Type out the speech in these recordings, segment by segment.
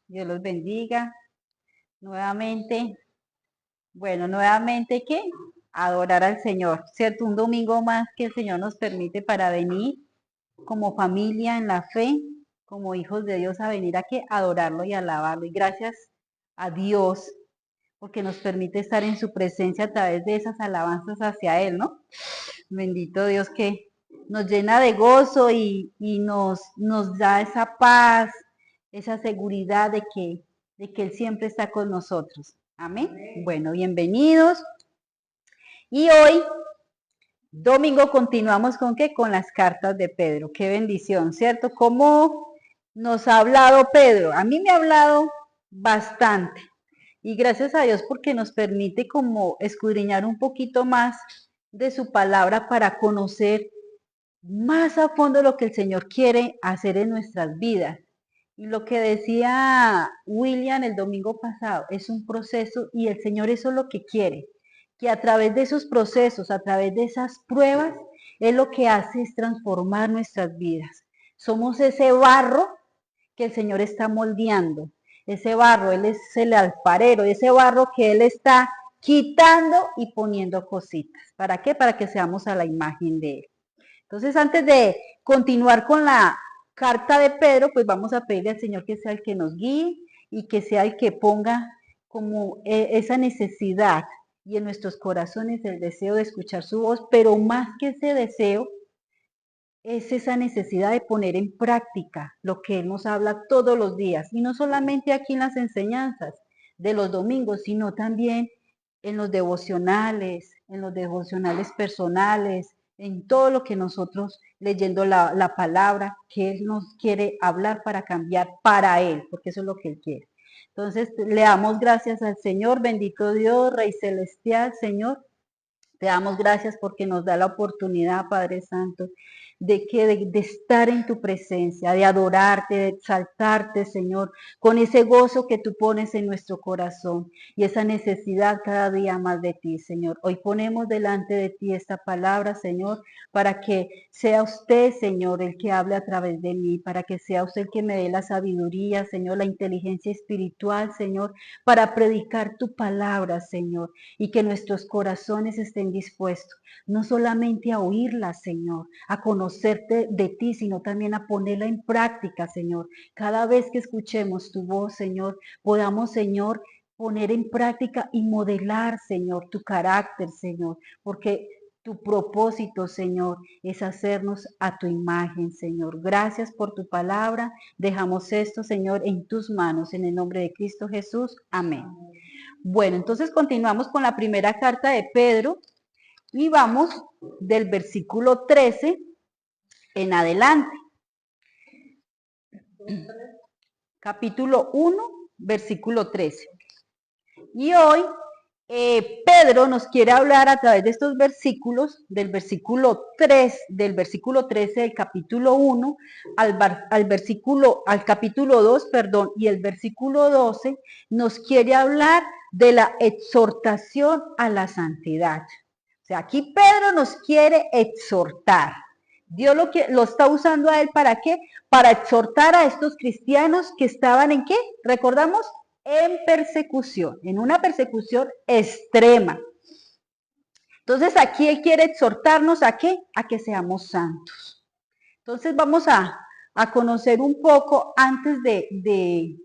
Dios los bendiga. Nuevamente, bueno, nuevamente ¿qué? Adorar al Señor, ¿cierto? Un domingo más que el Señor nos permite para venir como familia en la fe, como hijos de Dios, a venir a que adorarlo y alabarlo. Y gracias a Dios porque nos permite estar en su presencia a través de esas alabanzas hacia Él, ¿no? Bendito Dios que nos llena de gozo y nos da esa paz, esa seguridad de que Él siempre está con nosotros. Amén. Bueno, bienvenidos. Y hoy, domingo, continuamos con qué? Con las cartas de Pedro. Qué bendición, ¿cierto? ¿Cómo nos ha hablado Pedro? A mí me ha hablado bastante. Y gracias a Dios porque nos permite como escudriñar un poquito más de su palabra para conocer más a fondo lo que el Señor quiere hacer en nuestras vidas. Y lo que decía William el domingo pasado, es un proceso y el Señor eso es lo que quiere, que a través de esos procesos, a través de esas pruebas, Él lo que hace es transformar nuestras vidas. Somos ese barro que el Señor está moldeando, ese barro, Él es el alfarero, ese barro que Él está quitando y poniendo cositas. ¿Para qué? Para que seamos a la imagen de Él. Entonces, antes de continuar con la carta de Pedro, pues vamos a pedirle al Señor que sea el que nos guíe y que sea el que ponga como esa necesidad y en nuestros corazones el deseo de escuchar su voz, pero más que ese deseo, es esa necesidad de poner en práctica lo que Él nos habla todos los días, y no solamente aquí en las enseñanzas de los domingos, sino también en los devocionales personales, en todo lo que nosotros leyendo la palabra que Él nos quiere hablar para cambiar para Él, porque eso es lo que Él quiere. Entonces, le damos gracias al Señor, bendito Dios, Rey Celestial, Señor. Te damos gracias porque nos da la oportunidad, Padre Santo, de estar en tu presencia, de adorarte, de exaltarte, Señor, con ese gozo que tú pones en nuestro corazón y esa necesidad cada día más de ti, Señor. Hoy ponemos delante de ti esta palabra, Señor, para que sea usted, Señor, el que hable a través de mí, para que sea usted el que me dé la sabiduría, Señor, la inteligencia espiritual, Señor, para predicar tu palabra, Señor, y que nuestros corazones estén dispuestos, no solamente a oírla, Señor, a conocerte de ti, sino también a ponerla en práctica, Señor. Cada vez que escuchemos tu voz, Señor, podamos, Señor, poner en práctica y modelar, Señor, tu carácter, Señor, porque tu propósito, Señor, es hacernos a tu imagen, Señor. Gracias por tu palabra. Dejamos esto, Señor, en tus manos, en el nombre de Cristo Jesús. Amén. Bueno, entonces continuamos con la primera carta de Pedro y vamos del versículo 13 en adelante. Capítulo 1, versículo 13. Y hoy Pedro nos quiere hablar a través de estos versículos, del versículo 3, del versículo 13 del capítulo 1 al capítulo 2, perdón, y el versículo 12 nos quiere hablar de la exhortación a la santidad. O sea, aquí Pedro nos quiere exhortar. Dios lo está usando a él ¿para qué? Para exhortar a estos cristianos que estaban ¿en qué? ¿Recordamos? En persecución, en una persecución extrema. Entonces aquí Él quiere exhortarnos ¿a qué? A que seamos santos. Entonces vamos a conocer un poco antes de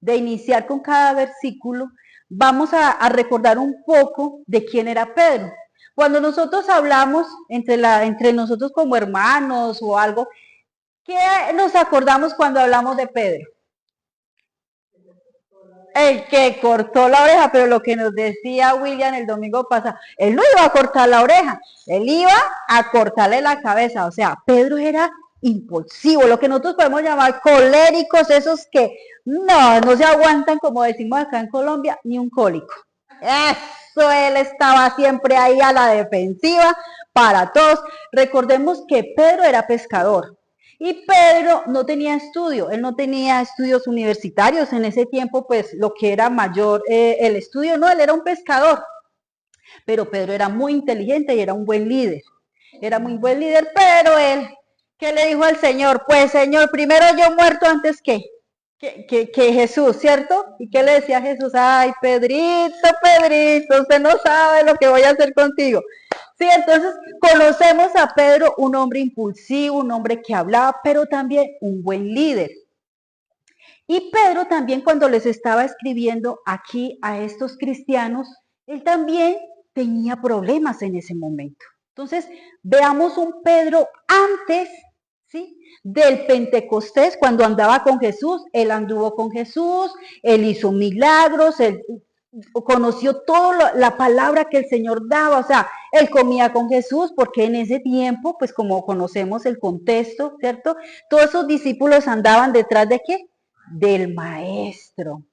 iniciar con cada versículo, vamos a recordar un poco de quién era Pedro. Cuando nosotros hablamos entre nosotros como hermanos o algo, ¿qué nos acordamos cuando hablamos de Pedro? El que cortó la oreja, pero lo que nos decía William el domingo pasado, él no iba a cortar la oreja, él iba a cortarle la cabeza. O sea, Pedro era impulsivo, lo que nosotros podemos llamar coléricos, esos que no se aguantan, como decimos acá en Colombia, ni un cólico. Eso, él estaba siempre ahí a la defensiva para todos. Recordemos que Pedro era pescador. Y Pedro no tenía estudio, él no tenía estudios universitarios en ese tiempo, pues lo que era mayor el estudio, no, él era un pescador, pero Pedro era muy inteligente y era un buen líder, pero él, ¿qué le dijo al Señor? Pues Señor, primero yo muerto antes que que Jesús, ¿cierto? ¿Y qué le decía Jesús? Ay, Pedrito, Pedrito, usted no sabe lo que voy a hacer contigo. Sí, entonces conocemos a Pedro, un hombre impulsivo, un hombre que hablaba, pero también un buen líder. Y Pedro también cuando les estaba escribiendo aquí a estos cristianos, él también tenía problemas en ese momento. Entonces, veamos un Pedro antes, ¿sí? Del Pentecostés, cuando andaba con Jesús, él anduvo con Jesús, él hizo milagros, él conoció toda la palabra que el Señor daba, o sea, él comía con Jesús porque en ese tiempo, pues como conocemos el contexto, ¿cierto? Todos esos discípulos andaban detrás de ¿qué? Del maestro,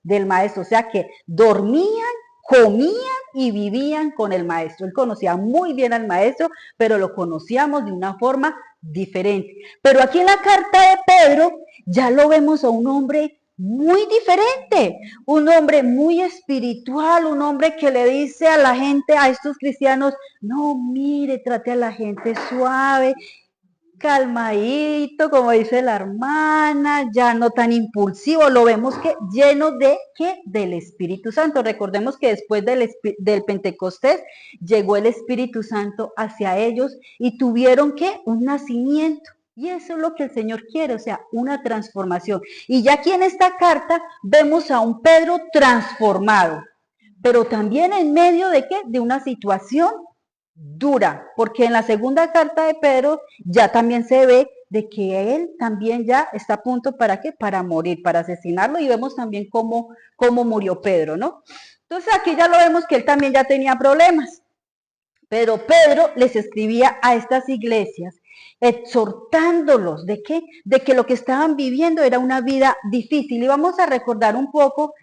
o sea que dormían, comían y vivían con el maestro. Él conocía muy bien al maestro, pero lo conocíamos de una forma diferente. Pero aquí en la carta de Pedro ya lo vemos a un hombre muy diferente, un hombre muy espiritual, un hombre que le dice a la gente, a estos cristianos, no, mire, trate a la gente suave, calmadito, como dice la hermana, ya no tan impulsivo, lo vemos que lleno de ¿qué? Del Espíritu Santo. Recordemos que después del Pentecostés llegó el Espíritu Santo hacia ellos y tuvieron ¿qué? Un nacimiento. Y eso es lo que el Señor quiere, o sea, una transformación. Y ya aquí en esta carta vemos a un Pedro transformado, pero también en medio de ¿qué? De una situación dura, porque en la segunda carta de Pedro ya también se ve de que él también ya está a punto para qué, para morir, para asesinarlo, y vemos también cómo murió Pedro, ¿no? Entonces aquí ya lo vemos que él también ya tenía problemas, pero Pedro les escribía a estas iglesias exhortándolos de qué, de que lo que estaban viviendo era una vida difícil. Y vamos a recordar un poco,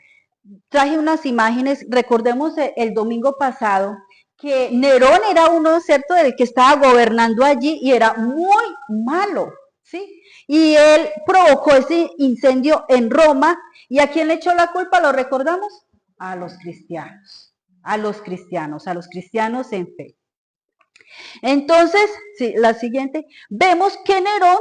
traje unas imágenes, recordemos el domingo pasado, que Nerón era uno, ¿cierto?, del que estaba gobernando allí y era muy malo, ¿sí? Y él provocó ese incendio en Roma, ¿y a quién le echó la culpa? ¿Lo recordamos? A los cristianos, a los cristianos en fe. Entonces, sí, la siguiente, vemos que Nerón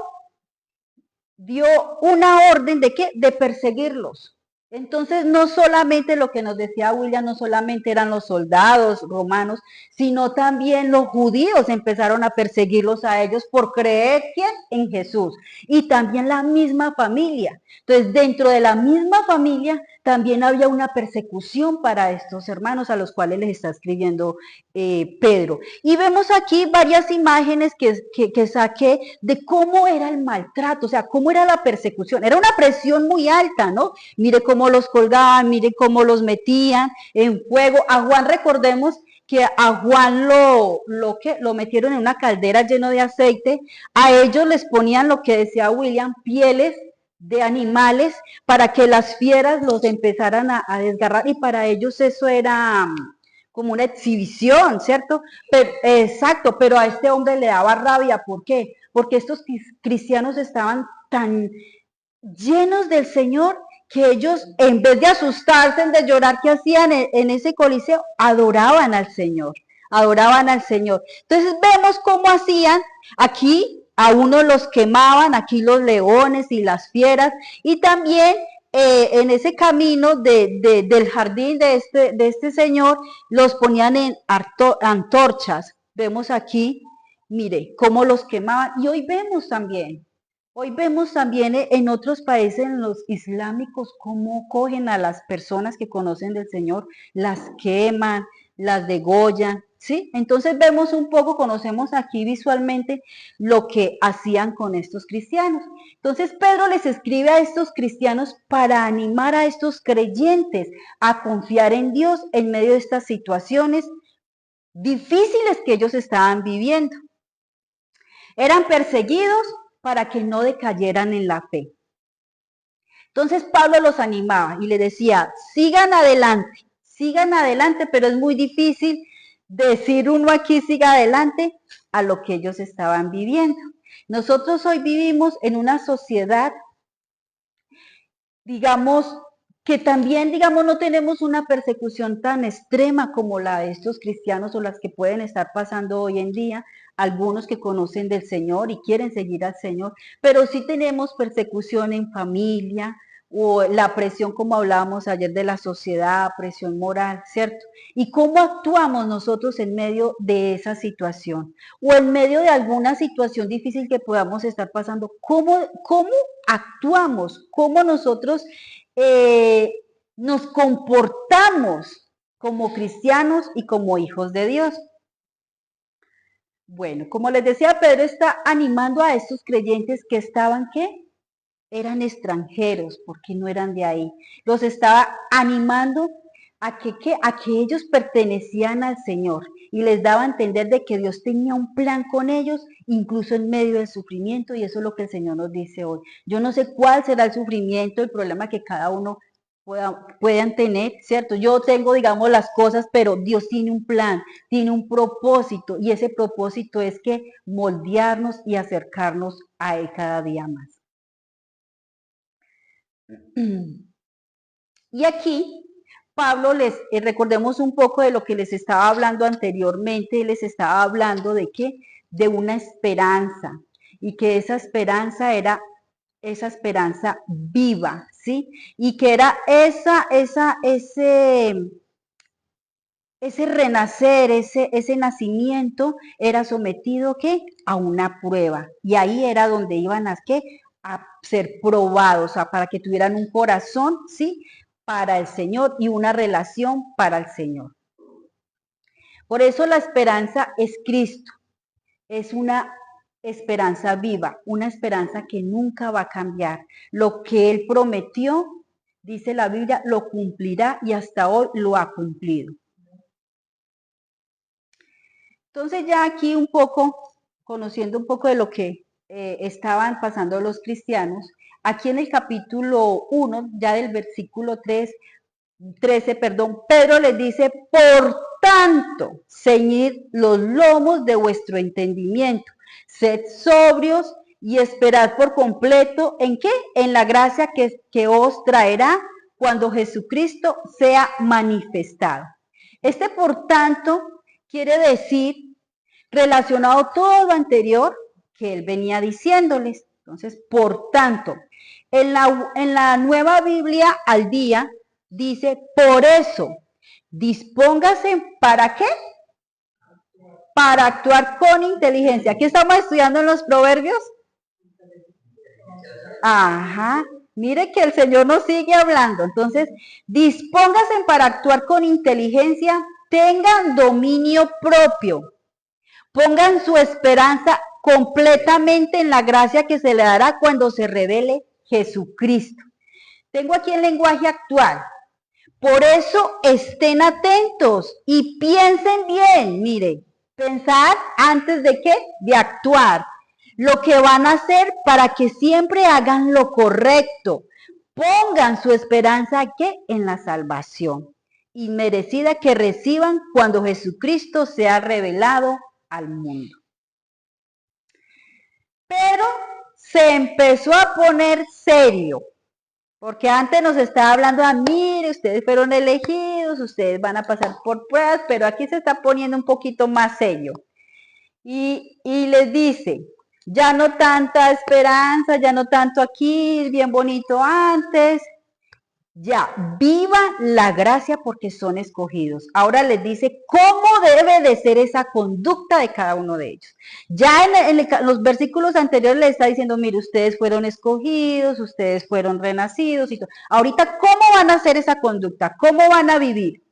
dio una orden de qué, de perseguirlos. Entonces, no solamente lo que nos decía William, no solamente eran los soldados romanos, sino también los judíos empezaron a perseguirlos a ellos por creer ¿quién? En Jesús. Y también la misma familia. Entonces, dentro de la misma familia también había una persecución para estos hermanos a los cuales les está escribiendo Pedro. Y vemos aquí varias imágenes que saqué de cómo era el maltrato, o sea, cómo era la persecución. Era una presión muy alta, ¿no? Mire cómo los colgaban, mire cómo los metían en fuego. A Juan, recordemos que a Juan lo metieron en una caldera lleno de aceite. A ellos les ponían lo que decía William, pieles de animales para que las fieras los empezaran a desgarrar, y para ellos eso era como una exhibición, ¿cierto? Pero, exacto, pero a este hombre le daba rabia, ¿por qué? Porque estos cristianos estaban tan llenos del Señor que ellos, en vez de asustarse, de llorar, ¿qué hacían en ese coliseo? Adoraban al Señor, adoraban al Señor. Entonces vemos cómo hacían aquí, a unos los quemaban, aquí los leones y las fieras, y también en ese camino del jardín de este señor, los ponían en antorchas. Vemos aquí, mire, cómo los quemaban, y hoy vemos también en otros países, en los islámicos, cómo cogen a las personas que conocen del Señor, las queman, las degollan, ¿sí? Entonces vemos un poco, conocemos aquí visualmente lo que hacían con estos cristianos. Entonces Pedro les escribe a estos cristianos para animar a estos creyentes a confiar en Dios en medio de estas situaciones difíciles que ellos estaban viviendo. Eran perseguidos para que no decayeran en la fe. Entonces Pablo los animaba y le decía, sigan adelante, pero es muy difícil decir uno aquí siga adelante a lo que ellos estaban viviendo. Nosotros hoy vivimos en una sociedad, digamos, que también, digamos, no tenemos una persecución tan extrema como la de estos cristianos o las que pueden estar pasando hoy en día, algunos que conocen del Señor y quieren seguir al Señor, pero sí tenemos persecución en familia, o la presión, como hablábamos ayer, de la sociedad, presión moral, ¿cierto? Y cómo actuamos nosotros en medio de esa situación o en medio de alguna situación difícil que podamos estar pasando. ¿Cómo actuamos? ¿Cómo nosotros eh, nos comportamos como cristianos y como hijos de Dios? Bueno, como les decía, Pedro está animando a estos creyentes que estaban, ¿qué? Eran extranjeros, porque no eran de ahí. Los estaba animando a que ellos pertenecían al Señor y les daba a entender de que Dios tenía un plan con ellos, incluso en medio del sufrimiento, y eso es lo que el Señor nos dice hoy. Yo no sé cuál será el sufrimiento, el problema que cada uno puedan tener, ¿cierto? Yo tengo, digamos, las cosas, pero Dios tiene un plan, tiene un propósito, y ese propósito es que moldearnos y acercarnos a Él cada día más. Y aquí Pablo recordemos un poco de lo que les estaba hablando anteriormente, les estaba hablando de qué, de una esperanza, y que esa esperanza era esa esperanza viva, ¿sí? Y que era ese renacer, ese nacimiento era sometido ¿qué? A una prueba. Y ahí era donde iban a, ¿qué? A ser probados, o sea, para que tuvieran un corazón, ¿sí? Para el Señor y una relación para el Señor. Por eso la esperanza es Cristo. Es una esperanza viva, una esperanza que nunca va a cambiar. Lo que Él prometió, dice la Biblia, lo cumplirá y hasta hoy lo ha cumplido. Entonces ya aquí un poco, conociendo un poco de lo que estaban pasando los cristianos, aquí en el capítulo 1, ya del versículo 13, Pedro les dice, por tanto, ceñid los lomos de vuestro entendimiento, sed sobrios y esperad por completo, ¿en qué? En la gracia que os traerá cuando Jesucristo sea manifestado. Este por tanto quiere decir, relacionado todo lo anterior que él venía diciéndoles. Entonces, por tanto, en la nueva Biblia al día dice, por eso, dispóngase para qué? Para actuar con inteligencia. ¿Qué estamos estudiando en los proverbios? Ajá, mire que el Señor nos sigue hablando. Entonces, dispóngase para actuar con inteligencia, tengan dominio propio. Pongan su esperanza completamente en la gracia que se le dará cuando se revele Jesucristo. Tengo aquí el lenguaje actual. Por eso estén atentos y piensen bien. Mire, pensar antes de qué? De actuar. Lo que van a hacer para que siempre hagan lo correcto. Pongan su esperanza ¿qué? En la salvación inmerecida que reciban cuando Jesucristo sea revelado al mundo. Pero se empezó a poner serio, porque antes nos estaba hablando a, mire, ustedes fueron elegidos, ustedes van a pasar por pruebas, pero aquí se está poniendo un poquito más serio. Y les dice, ya no tanta esperanza, ya no tanto aquí, bien bonito antes, ya, viva la gracia porque son escogidos. Ahora les dice cómo debe de ser esa conducta de cada uno de ellos. Ya en los versículos anteriores les está diciendo, mire, ustedes fueron escogidos, ustedes fueron renacidos y todo. Ahorita, ¿cómo van a hacer esa conducta? ¿Cómo van a vivir?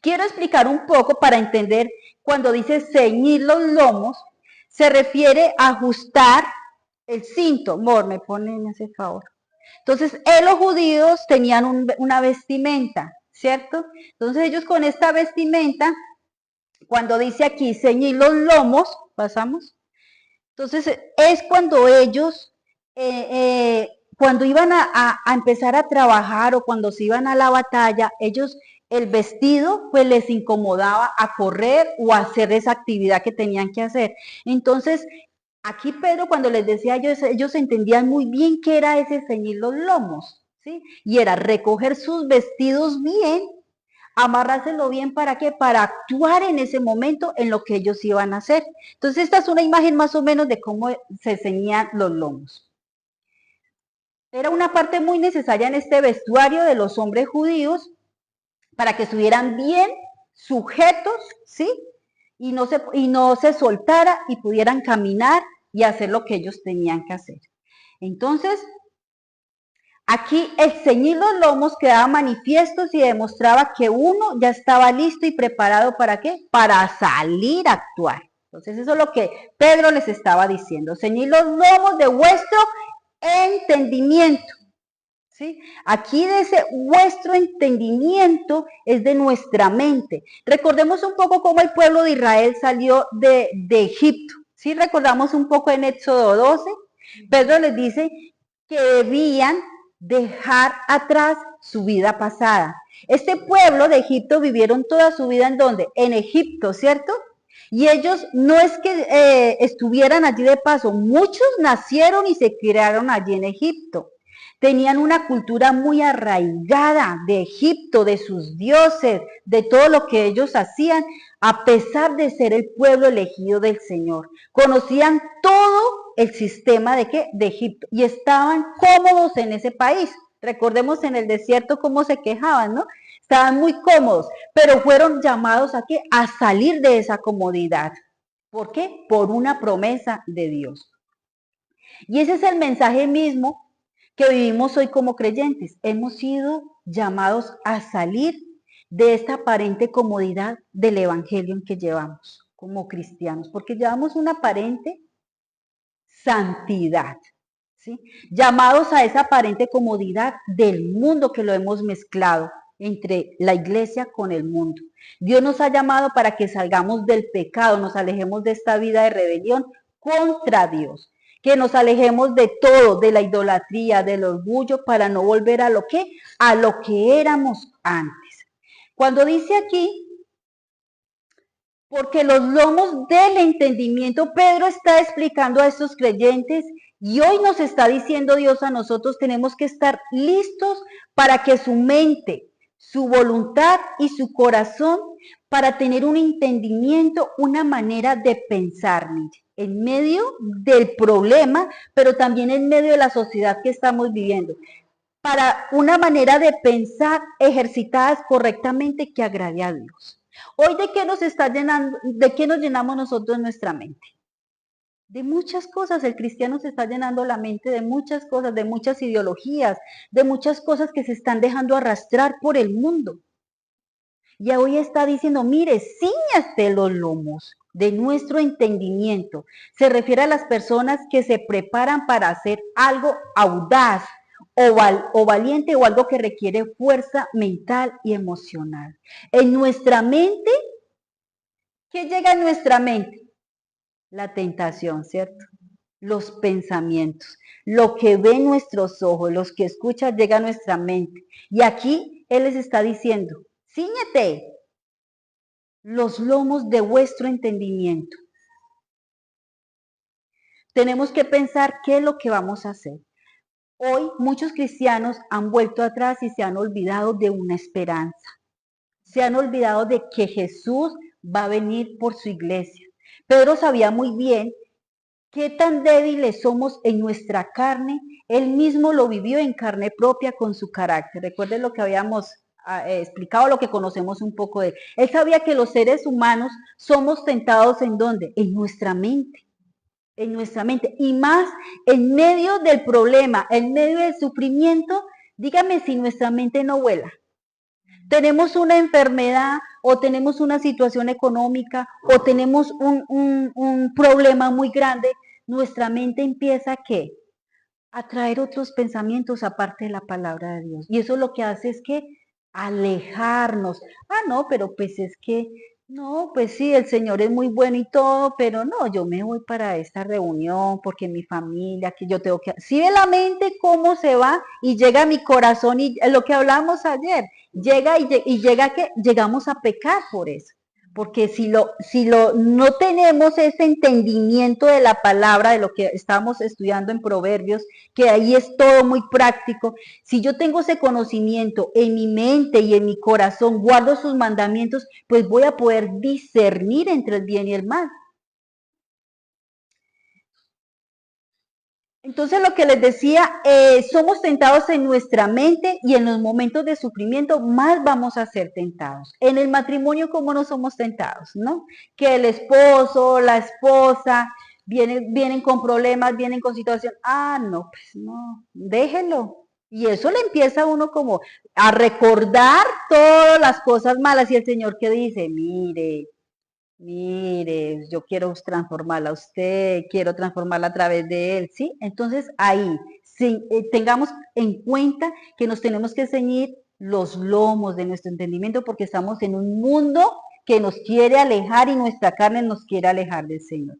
Quiero explicar un poco para entender cuando dice ceñir los lomos, se refiere a ajustar el cinto. Amor, me ese favor. Entonces, los judíos tenían una vestimenta, ¿cierto? Entonces, ellos con esta vestimenta, cuando dice aquí, ceñir los lomos, pasamos. Entonces, es cuando ellos, cuando iban a empezar a trabajar o cuando se iban a la batalla, ellos, el vestido, pues les incomodaba a correr o a hacer esa actividad que tenían que hacer. Entonces, aquí Pedro cuando les decía ellos entendían muy bien qué era ese ceñir los lomos, ¿sí? Y era recoger sus vestidos bien, amarrárselo bien, ¿para qué? Para actuar en ese momento en lo que ellos iban a hacer. Entonces esta es una imagen más o menos de cómo se ceñían los lomos. Era una parte muy necesaria en este vestuario de los hombres judíos para que estuvieran bien sujetos, ¿sí? Y no se soltara y pudieran caminar y hacer lo que ellos tenían que hacer. Entonces, aquí el ceñir los lomos quedaba manifiesto y demostraba que uno ya estaba listo y preparado ¿para qué? Para salir a actuar. Entonces eso es lo que Pedro les estaba diciendo. Ceñir los lomos de vuestro entendimiento. ¿Sí? Aquí de ese vuestro entendimiento es de nuestra mente. Recordemos un poco cómo el pueblo de Israel salió de Egipto. ¿Sí? Recordamos un poco en Éxodo 12. Pedro les dice que debían dejar atrás su vida pasada. Este pueblo de Egipto vivieron toda su vida ¿en dónde? En Egipto, ¿cierto? Y ellos no es que estuvieran allí de paso, muchos nacieron y se criaron allí en Egipto. Tenían una cultura muy arraigada de Egipto, de sus dioses, de todo lo que ellos hacían, a pesar de ser el pueblo elegido del Señor. Conocían todo el sistema de ¿qué? De Egipto y estaban cómodos en ese país. Recordemos en el desierto cómo se quejaban, ¿no? Estaban muy cómodos, pero fueron llamados ¿a qué? A salir de esa comodidad. ¿Por qué? Por una promesa de Dios. Y ese es el mensaje mismo que vivimos hoy como creyentes. Hemos sido llamados a salir de esta aparente comodidad del evangelio en que llevamos como cristianos, porque llevamos una aparente santidad, ¿sí? Llamados a esa aparente comodidad del mundo que lo hemos mezclado entre la iglesia con el mundo. Dios nos ha llamado para que salgamos del pecado, nos alejemos de esta vida de rebelión contra Dios, que nos alejemos de todo, de la idolatría, del orgullo, para no volver a lo que éramos antes. Cuando dice aquí, porque los lomos del entendimiento, Pedro está explicando a estos creyentes y hoy nos está diciendo Dios a nosotros, tenemos que estar listos para que su mente, su voluntad y su corazón, para tener un entendimiento, una manera de pensar, en medio del problema, pero también en medio de la sociedad que estamos viviendo, para una manera de pensar ejercitadas correctamente que agrade a Dios. Hoy, ¿de qué nos está llenando, de qué nos llenamos nosotros nuestra mente? De muchas cosas. El cristiano se está llenando la mente de muchas cosas, de muchas ideologías, de muchas cosas que se están dejando arrastrar por el mundo. Y hoy está diciendo, mire, ciñaste los lomos de nuestro entendimiento. Se refiere a las personas que se preparan para hacer algo audaz o valiente o algo que requiere fuerza mental y emocional. En nuestra mente, ¿qué llega a nuestra mente? La tentación, ¿cierto? Los pensamientos, lo que ven nuestros ojos, los que escuchan, llega a nuestra mente. Y aquí Él les está diciendo, cíñete los lomos de vuestro entendimiento. Tenemos que pensar qué es lo que vamos a hacer. Hoy muchos cristianos han vuelto atrás y se han olvidado de una esperanza. Se han olvidado de que Jesús va a venir por su iglesia. Pedro sabía muy bien qué tan débiles somos en nuestra carne. Él mismo lo vivió en carne propia con su carácter. Recuerden lo que habíamos explicado, lo que conocemos un poco de él. Él sabía que los seres humanos somos tentados ¿en dónde? En nuestra mente. En nuestra mente. Y más en medio del problema, en medio del sufrimiento, dígame si nuestra mente no vuela. Tenemos una enfermedad o tenemos una situación económica o tenemos un problema muy grande, nuestra mente empieza ¿qué? A traer otros pensamientos aparte de la palabra de Dios. Y eso lo que hace es que alejarnos. Ah, no, pero pues es que, no, pues sí, el Señor es muy bueno y todo, pero no, yo me voy para esta reunión porque mi familia, que yo tengo que... Si ve la mente cómo se va y llega a mi corazón y lo que hablamos ayer, llega y llega que llegamos a pecar por eso. Porque si no tenemos ese entendimiento de la palabra, de lo que estamos estudiando en Proverbios, que ahí es todo muy práctico, si yo tengo ese conocimiento en mi mente y en mi corazón, guardo sus mandamientos, pues voy a poder discernir entre el bien y el mal. Entonces lo que les decía, somos tentados en nuestra mente y en los momentos de sufrimiento más vamos a ser tentados. En el matrimonio, ¿cómo no somos tentados? ¿No? Que el esposo, la esposa, vienen con problemas, vienen con situación. Ah, no, pues no, déjenlo. Y eso le empieza a uno como a recordar todas las cosas malas y el Señor que dice, mire, yo quiero transformarla a usted, quiero transformarla a través de él, ¿sí? Entonces ahí, sí, tengamos en cuenta que nos tenemos que ceñir los lomos de nuestro entendimiento porque estamos en un mundo que nos quiere alejar y nuestra carne nos quiere alejar del Señor.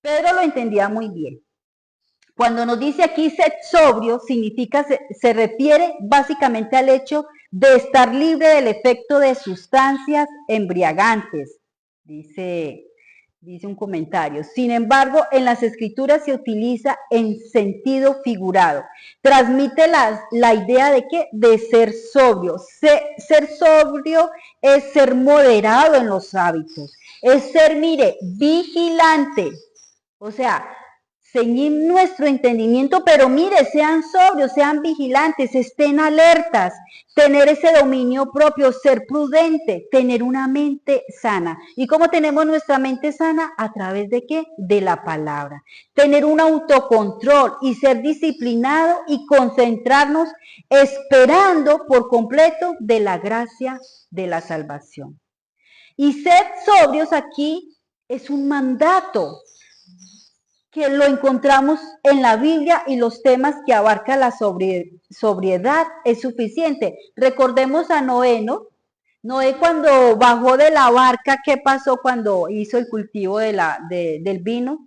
Pedro lo entendía muy bien. Cuando nos dice aquí sed sobrio, significa, se refiere básicamente al hecho de estar libre del efecto de sustancias embriagantes, dice un comentario. Sin embargo, en las escrituras se utiliza en sentido figurado. Transmite la idea de ¿qué? De ser sobrio. Ser sobrio es ser moderado en los hábitos. Es ser, mire, vigilante. O sea, ceñir nuestro entendimiento, pero mire, sean sobrios, sean vigilantes, estén alertas, tener ese dominio propio, ser prudente, tener una mente sana. ¿Y cómo tenemos nuestra mente sana? ¿A través de qué? De la palabra. Tener un autocontrol y ser disciplinado y concentrarnos esperando por completo de la gracia de la salvación. Y ser sobrios aquí es un mandato que lo encontramos en la Biblia y los temas que abarca la sobriedad es suficiente. Recordemos a Noé, ¿no? Noé cuando bajó de la barca, ¿qué pasó cuando hizo el cultivo del vino?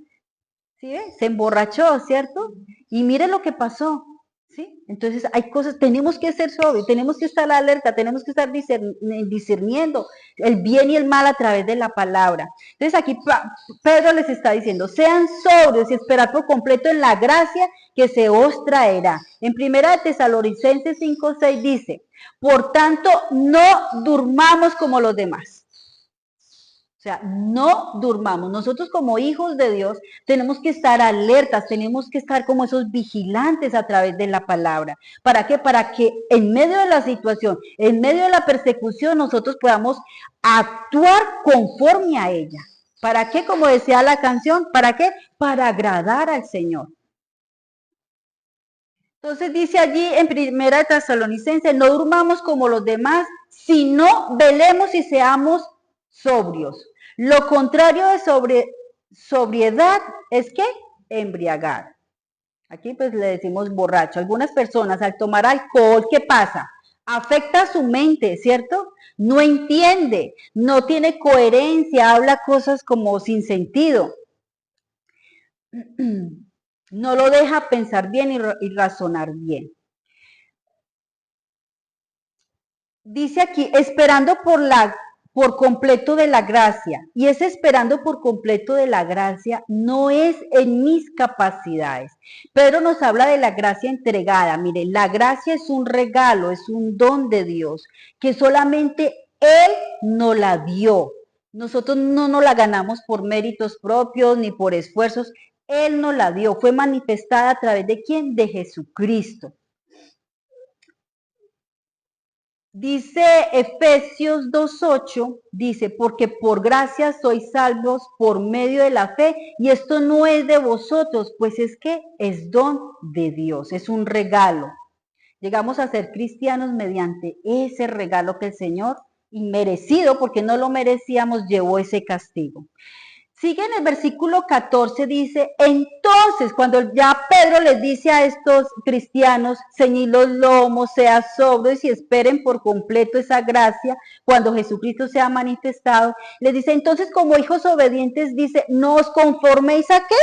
¿Sí? Se emborrachó, ¿cierto? Y mire lo que pasó, ¿sí? Entonces hay cosas, tenemos que ser sobrios, tenemos que estar alerta, tenemos que estar discerniendo el bien y el mal a través de la palabra. Entonces aquí Pedro les está diciendo, sean sobrios y esperar por completo en la gracia que se os traerá. En primera de Tesalonicenses 5:6 dice, por tanto, no durmamos como los demás. O sea, no durmamos. Nosotros como hijos de Dios tenemos que estar alertas, tenemos que estar como esos vigilantes a través de la palabra. ¿Para qué? Para que en medio de la situación, en medio de la persecución, nosotros podamos actuar conforme a ella. ¿Para qué? Como decía la canción, ¿para qué? Para agradar al Señor. Entonces dice allí en primera de Tesalonicenses, no durmamos como los demás, sino velemos y seamos sobrios. Lo contrario de sobriedad es que embriagar. Aquí pues le decimos borracho. Algunas personas al tomar alcohol, ¿qué pasa? Afecta su mente, ¿cierto? No entiende, no tiene coherencia, habla cosas como sin sentido. No lo deja pensar bien y razonar bien. Dice aquí, esperando por completo de la gracia. Y ese esperando por completo de la gracia no es en mis capacidades. Pedro nos habla de la gracia entregada. Mire, la gracia es un regalo, es un don de Dios, que solamente Él nos la dio. Nosotros no nos la ganamos por méritos propios ni por esfuerzos. Él nos la dio. Fue manifestada a través de ¿quién? De Jesucristo. Dice Efesios 2:8, dice, porque por gracia sois salvos por medio de la fe, y esto no es de vosotros, pues es que es don de Dios, es un regalo. Llegamos a ser cristianos mediante ese regalo que el Señor, inmerecido, porque no lo merecíamos, llevó ese castigo. Sigue en el versículo 14, dice, entonces cuando ya Pedro les dice a estos cristianos, ceñid los lomos, sean sobrios y esperen por completo esa gracia, cuando Jesucristo sea manifestado, les dice, entonces como hijos obedientes, dice, no os conforméis a qué?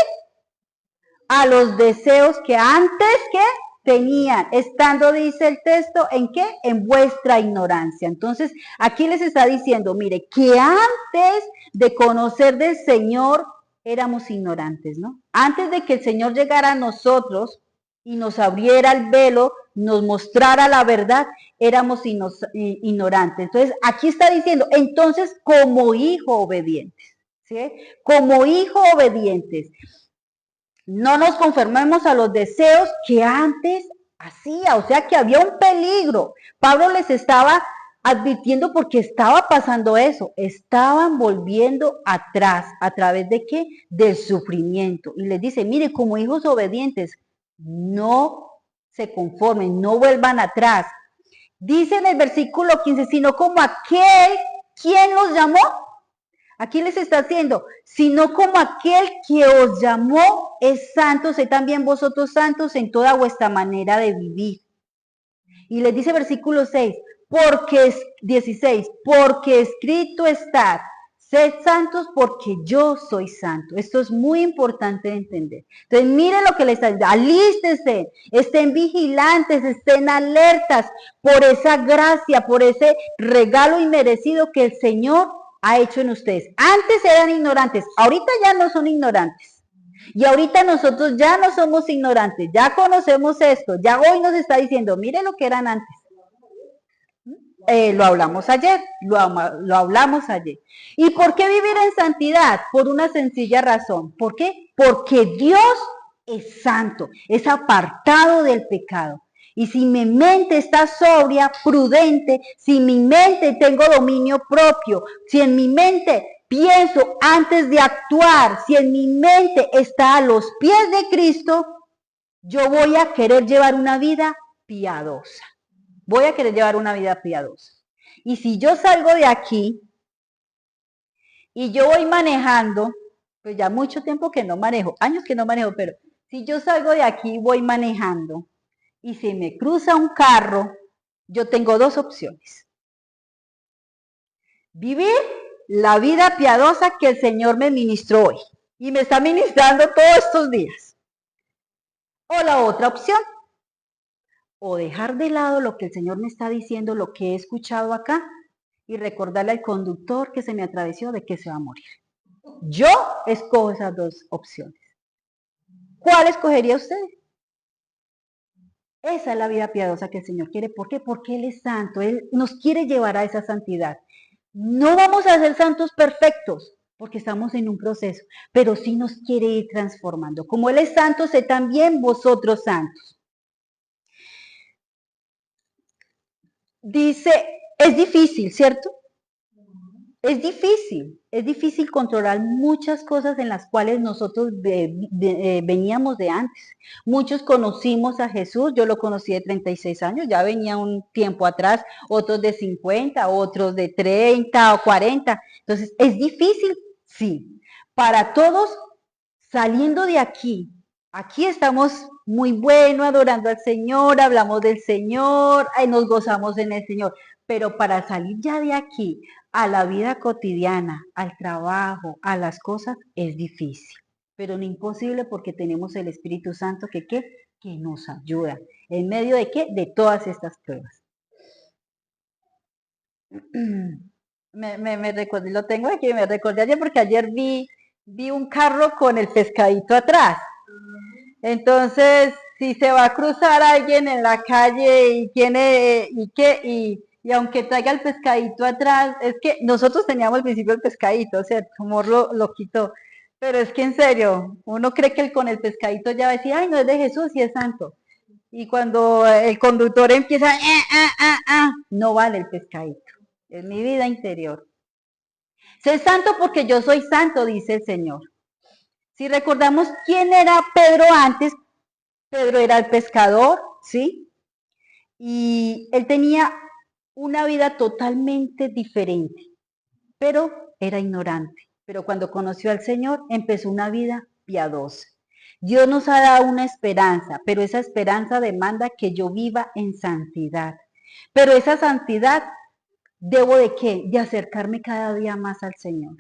A los deseos que antes, ¿qué? Tenían, estando, dice el texto, ¿en qué? En vuestra ignorancia. Entonces, aquí les está diciendo, mire, que antes de conocer del Señor éramos ignorantes, ¿no? Antes de que el Señor llegara a nosotros y nos abriera el velo, nos mostrara la verdad, éramos ignorantes. Entonces, aquí está diciendo, entonces, como hijos obedientes, ¿sí? Como hijos obedientes. No nos conformemos a los deseos que antes hacía, o sea que había un peligro. Pablo les estaba advirtiendo porque estaba pasando eso, estaban volviendo atrás, ¿a través de qué? Del sufrimiento. Y les dice, mire, como hijos obedientes, no se conformen, no vuelvan atrás. Dice en el versículo 15, sino como aquel, ¿quién los llamó? Aquí les está haciendo, sino como aquel que os llamó es santo, sé también vosotros santos en toda vuestra manera de vivir. Y les dice versículo 6, porque es 16, porque escrito está, sed santos porque yo soy santo. Esto es muy importante de entender. Entonces, miren lo que les está diciendo, alístense, estén vigilantes, estén alertas por esa gracia, por ese regalo inmerecido que el Señor ha hecho en ustedes. Antes eran ignorantes, ahorita ya no son ignorantes. Y ahorita nosotros ya no somos ignorantes, ya conocemos esto, ya hoy nos está diciendo, miren lo que eran antes. Lo hablamos ayer, lo hablamos ayer. ¿Y por qué vivir en santidad? Por una sencilla razón. ¿Por qué? Porque Dios es santo, es apartado del pecado. Y si mi mente está sobria, prudente, si mi mente tengo dominio propio, si en mi mente pienso antes de actuar, si en mi mente está a los pies de Cristo, yo voy a querer llevar una vida piadosa. Voy a querer llevar una vida piadosa. Y si yo salgo de aquí y yo voy manejando, pues ya mucho tiempo que no manejo, años que no manejo, pero si yo salgo de aquí y voy manejando y se me cruza un carro, yo tengo dos opciones. Vivir la vida piadosa que el Señor me ministró hoy y me está ministrando todos estos días. O la otra opción, o dejar de lado lo que el Señor me está diciendo, lo que he escuchado acá, y recordarle al conductor que se me atravesó de que se va a morir. Yo escojo esas dos opciones. ¿Cuál escogería usted? Esa es la vida piadosa que el Señor quiere. ¿Por qué? Porque Él es santo. Él nos quiere llevar a esa santidad. No vamos a ser santos perfectos, porque estamos en un proceso, pero sí nos quiere ir transformando. Como Él es santo, sé también vosotros santos. Dice, es difícil, ¿cierto? Es difícil controlar muchas cosas en las cuales nosotros veníamos de antes. Muchos conocimos a Jesús, yo lo conocí de 36 años, ya venía un tiempo atrás, otros de 50, otros de 30 o 40. Entonces, es difícil, sí. Para todos, saliendo de aquí estamos muy bueno adorando al Señor, hablamos del Señor, nos gozamos en el Señor, pero para salir ya de aquí a la vida cotidiana, al trabajo, a las cosas, es difícil, pero no imposible porque tenemos el Espíritu Santo que nos ayuda. ¿En medio de qué? De todas estas pruebas. Me recordé, lo tengo aquí, me recordé ayer porque ayer vi un carro con el pescadito atrás. Entonces, si se va a cruzar alguien en la calle y tiene, y aunque traiga el pescadito atrás, es que nosotros teníamos al principio el pescadito, ¿cierto? Humor lo quitó. Pero es que en serio, uno cree que con el pescadito ya va a decir, ay, no es de Jesús y es santo. Y cuando el conductor empieza, no vale el pescadito. Es mi vida interior. Sé santo porque yo soy santo, dice el Señor. Si recordamos quién era Pedro antes, Pedro era el pescador, ¿sí? Y él tenía una vida totalmente diferente, pero era ignorante. Pero cuando conoció al Señor, empezó una vida piadosa. Dios nos ha dado una esperanza, pero esa esperanza demanda que yo viva en santidad. Pero esa santidad, ¿debo de qué? De acercarme cada día más al Señor.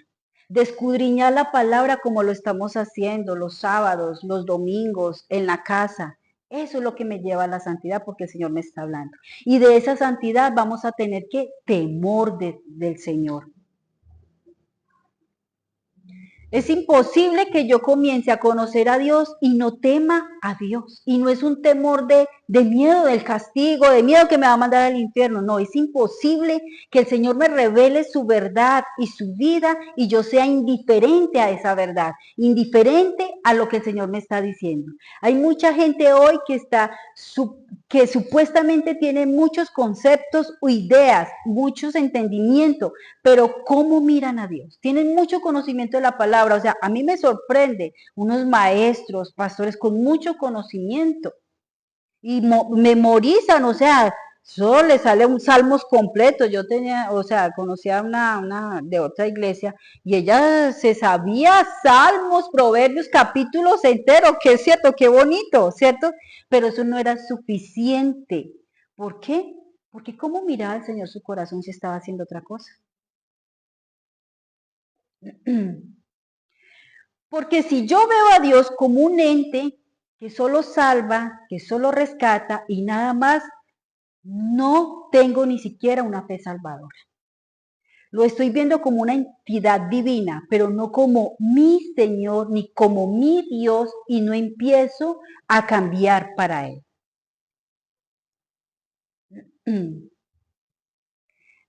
De escudriñar la palabra como lo estamos haciendo los sábados, los domingos, en la casa. Eso es lo que me lleva a la santidad porque el Señor me está hablando. Y de esa santidad vamos a tener que temor del Señor. Es imposible que yo comience a conocer a Dios y no tema a Dios. Y no es un temor de miedo del castigo, de miedo que me va a mandar al infierno. No, es imposible que el Señor me revele su verdad y su vida y yo sea indiferente a esa verdad, indiferente a lo que el Señor me está diciendo. Hay mucha gente hoy que supuestamente tiene muchos conceptos o ideas, muchos entendimientos, pero ¿cómo miran a Dios? Tienen mucho conocimiento de la palabra. O sea, a mí me sorprende unos maestros, pastores con mucho conocimiento y memorizan, o sea, solo les sale un salmos completo. Yo tenía, o sea, conocía una de otra iglesia y ella se sabía salmos, proverbios, capítulos enteros, que es cierto, qué bonito, ¿cierto? Pero eso no era suficiente. ¿Por qué? Porque ¿cómo miraba el Señor su corazón si estaba haciendo otra cosa? Porque si yo veo a Dios como un ente que solo salva, que solo rescata y nada más, no tengo ni siquiera una fe salvadora. Lo estoy viendo como una entidad divina, pero no como mi Señor ni como mi Dios y no empiezo a cambiar para Él.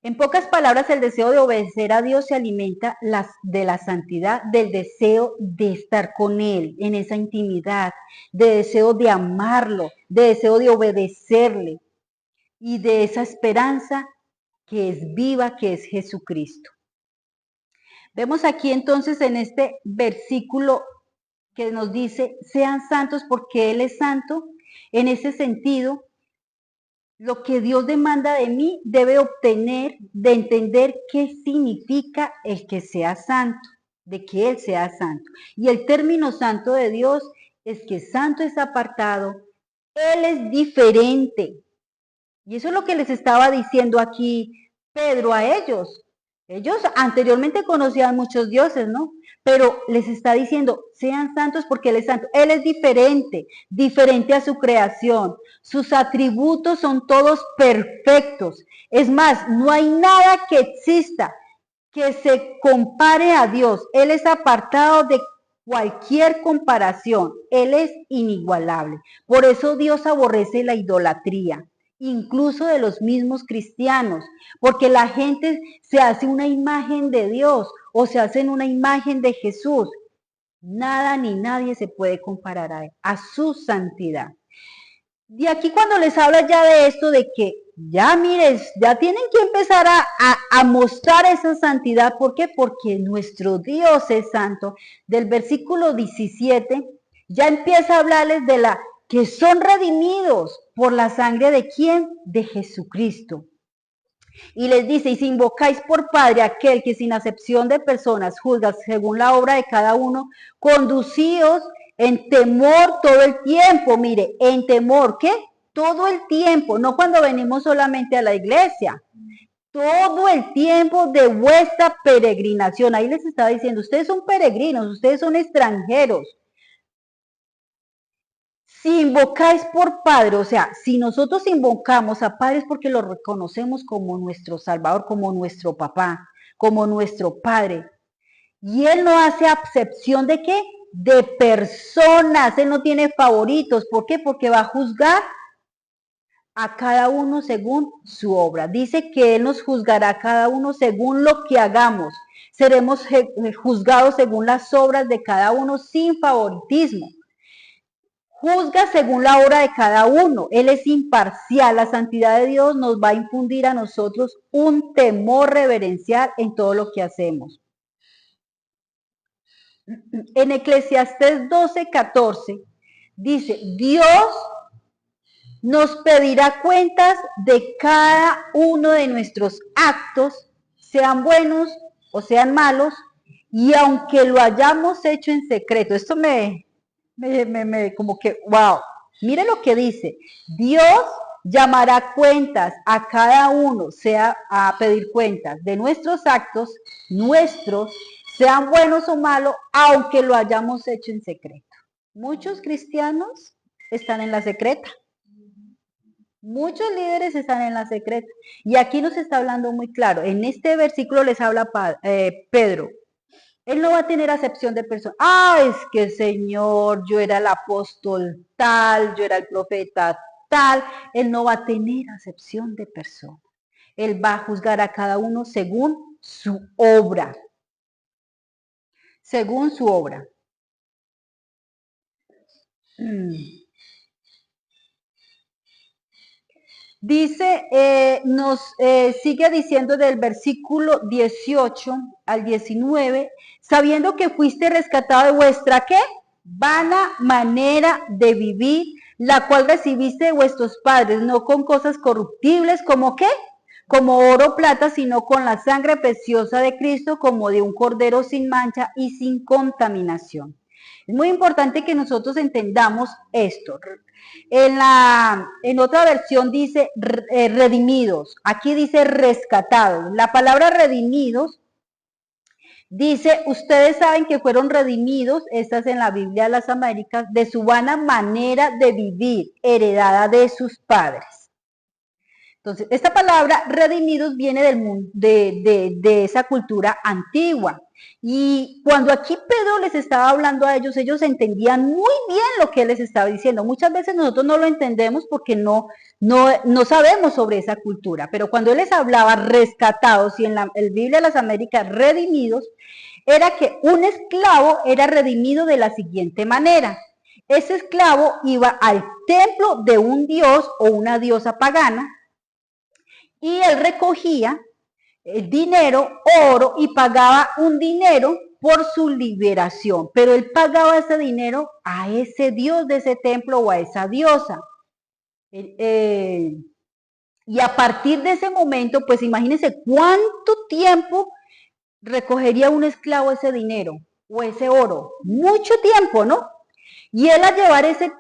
En pocas palabras, el deseo de obedecer a Dios se alimenta de la santidad, del deseo de estar con Él en esa intimidad, de deseo de amarlo, de deseo de obedecerle y de esa esperanza que es viva, que es Jesucristo. Vemos aquí entonces en este versículo que nos dice, sean santos porque Él es santo. En ese sentido, lo que Dios demanda de mí debe obtener de entender qué significa el que sea santo, de que Él sea santo. Y el término santo de Dios es que santo es apartado, Él es diferente. Y eso es lo que les estaba diciendo aquí Pedro a ellos. Ellos anteriormente conocían muchos dioses, ¿no? Pero les está diciendo, sean santos porque Él es santo. Él es diferente, diferente a su creación. Sus atributos son todos perfectos. Es más, no hay nada que exista que se compare a Dios. Él es apartado de cualquier comparación. Él es inigualable. Por eso Dios aborrece la idolatría, incluso de los mismos cristianos, porque la gente se hace una imagen de Dios o se hacen una imagen de Jesús. Nada ni nadie se puede comparar a su santidad. De aquí cuando les habla ya de esto, de que ya mires, ya tienen que empezar a mostrar esa santidad. ¿Por qué? Porque nuestro Dios es santo. Del versículo 17 ya empieza a hablarles de la que son redimidos por la sangre de quién? De Jesucristo. Y les dice, y si invocáis por Padre aquel que sin acepción de personas juzga según la obra de cada uno, conducíos en temor todo el tiempo. Mire, en temor, ¿qué? Todo el tiempo, no cuando venimos solamente a la iglesia. Todo el tiempo de vuestra peregrinación. Ahí les estaba diciendo, ustedes son peregrinos, ustedes son extranjeros. Si invocáis por Padre, o sea, si nosotros invocamos a Padre es porque lo reconocemos como nuestro Salvador, como nuestro papá, como nuestro Padre. Y Él no hace acepción de qué? De personas. Él no tiene favoritos. ¿Por qué? Porque va a juzgar a cada uno según su obra. Dice que Él nos juzgará a cada uno según lo que hagamos. Seremos juzgados según las obras de cada uno sin favoritismo. Juzga según la obra de cada uno. Él es imparcial. La santidad de Dios nos va a infundir a nosotros un temor reverencial en todo lo que hacemos. En Eclesiastés 12:14 dice, Dios nos pedirá cuentas de cada uno de nuestros actos, sean buenos o sean malos, y aunque lo hayamos hecho en secreto. Esto como que, wow, mire lo que dice, Dios llamará cuentas a cada uno, sea a pedir cuentas de nuestros actos, nuestros, sean buenos o malos, aunque lo hayamos hecho en secreto. Muchos cristianos están en la secreta. Muchos líderes están en la secreta. Y aquí nos está hablando muy claro. En este versículo les habla Pedro. Él no va a tener acepción de persona. Ah, es que Señor, yo era el apóstol tal, yo era el profeta tal. Él no va a tener acepción de persona. Él va a juzgar a cada uno según su obra. Según su obra. Dice, sigue diciendo del versículo 18 al 19, sabiendo que fuiste rescatado de vuestra, ¿qué? Vana manera de vivir, la cual recibiste de vuestros padres, no con cosas corruptibles, como ¿qué? Como oro o plata, sino con la sangre preciosa de Cristo, como de un cordero sin mancha y sin contaminación. Es muy importante que nosotros entendamos esto. En otra versión dice redimidos, aquí dice rescatados. La palabra redimidos dice, ustedes saben que fueron redimidos, esta es en la Biblia de las Américas, de su vana manera de vivir, heredada de sus padres. Entonces, esta palabra redimidos viene de esa cultura antigua. Y cuando aquí Pedro les estaba hablando a ellos entendían muy bien lo que él les estaba diciendo. Muchas veces nosotros no lo entendemos porque no sabemos sobre esa cultura. Pero cuando él les hablaba rescatados y en la Biblia de las Américas redimidos, era que un esclavo era redimido de la siguiente manera. Ese esclavo iba al templo de un dios o una diosa pagana, y él recogía dinero, oro, y pagaba un dinero por su liberación, pero él pagaba ese dinero a ese dios de ese templo o a esa diosa. Y a partir de ese momento, pues imagínense cuánto tiempo recogería un esclavo ese dinero o ese oro. Mucho tiempo, ¿no? Y él al llevar ese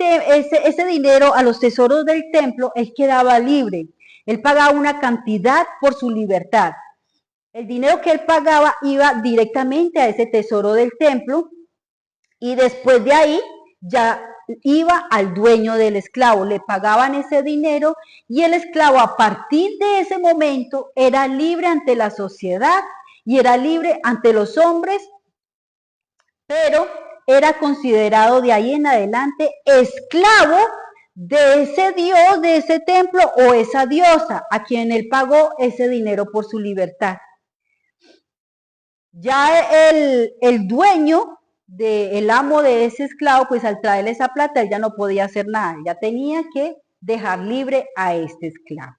dinero a los tesoros del templo, él quedaba libre. Él pagaba una cantidad por su libertad. El dinero que él pagaba iba directamente a ese tesoro del templo y después de ahí ya iba al dueño del esclavo. Le pagaban ese dinero y el esclavo a partir de ese momento era libre ante la sociedad y era libre ante los hombres, pero era considerado de ahí en adelante esclavo de ese dios, de ese templo o esa diosa a quien él pagó ese dinero por su libertad. Ya el dueño, el amo de ese esclavo, pues al traerle esa plata, él ya no podía hacer nada, ya tenía que dejar libre a este esclavo.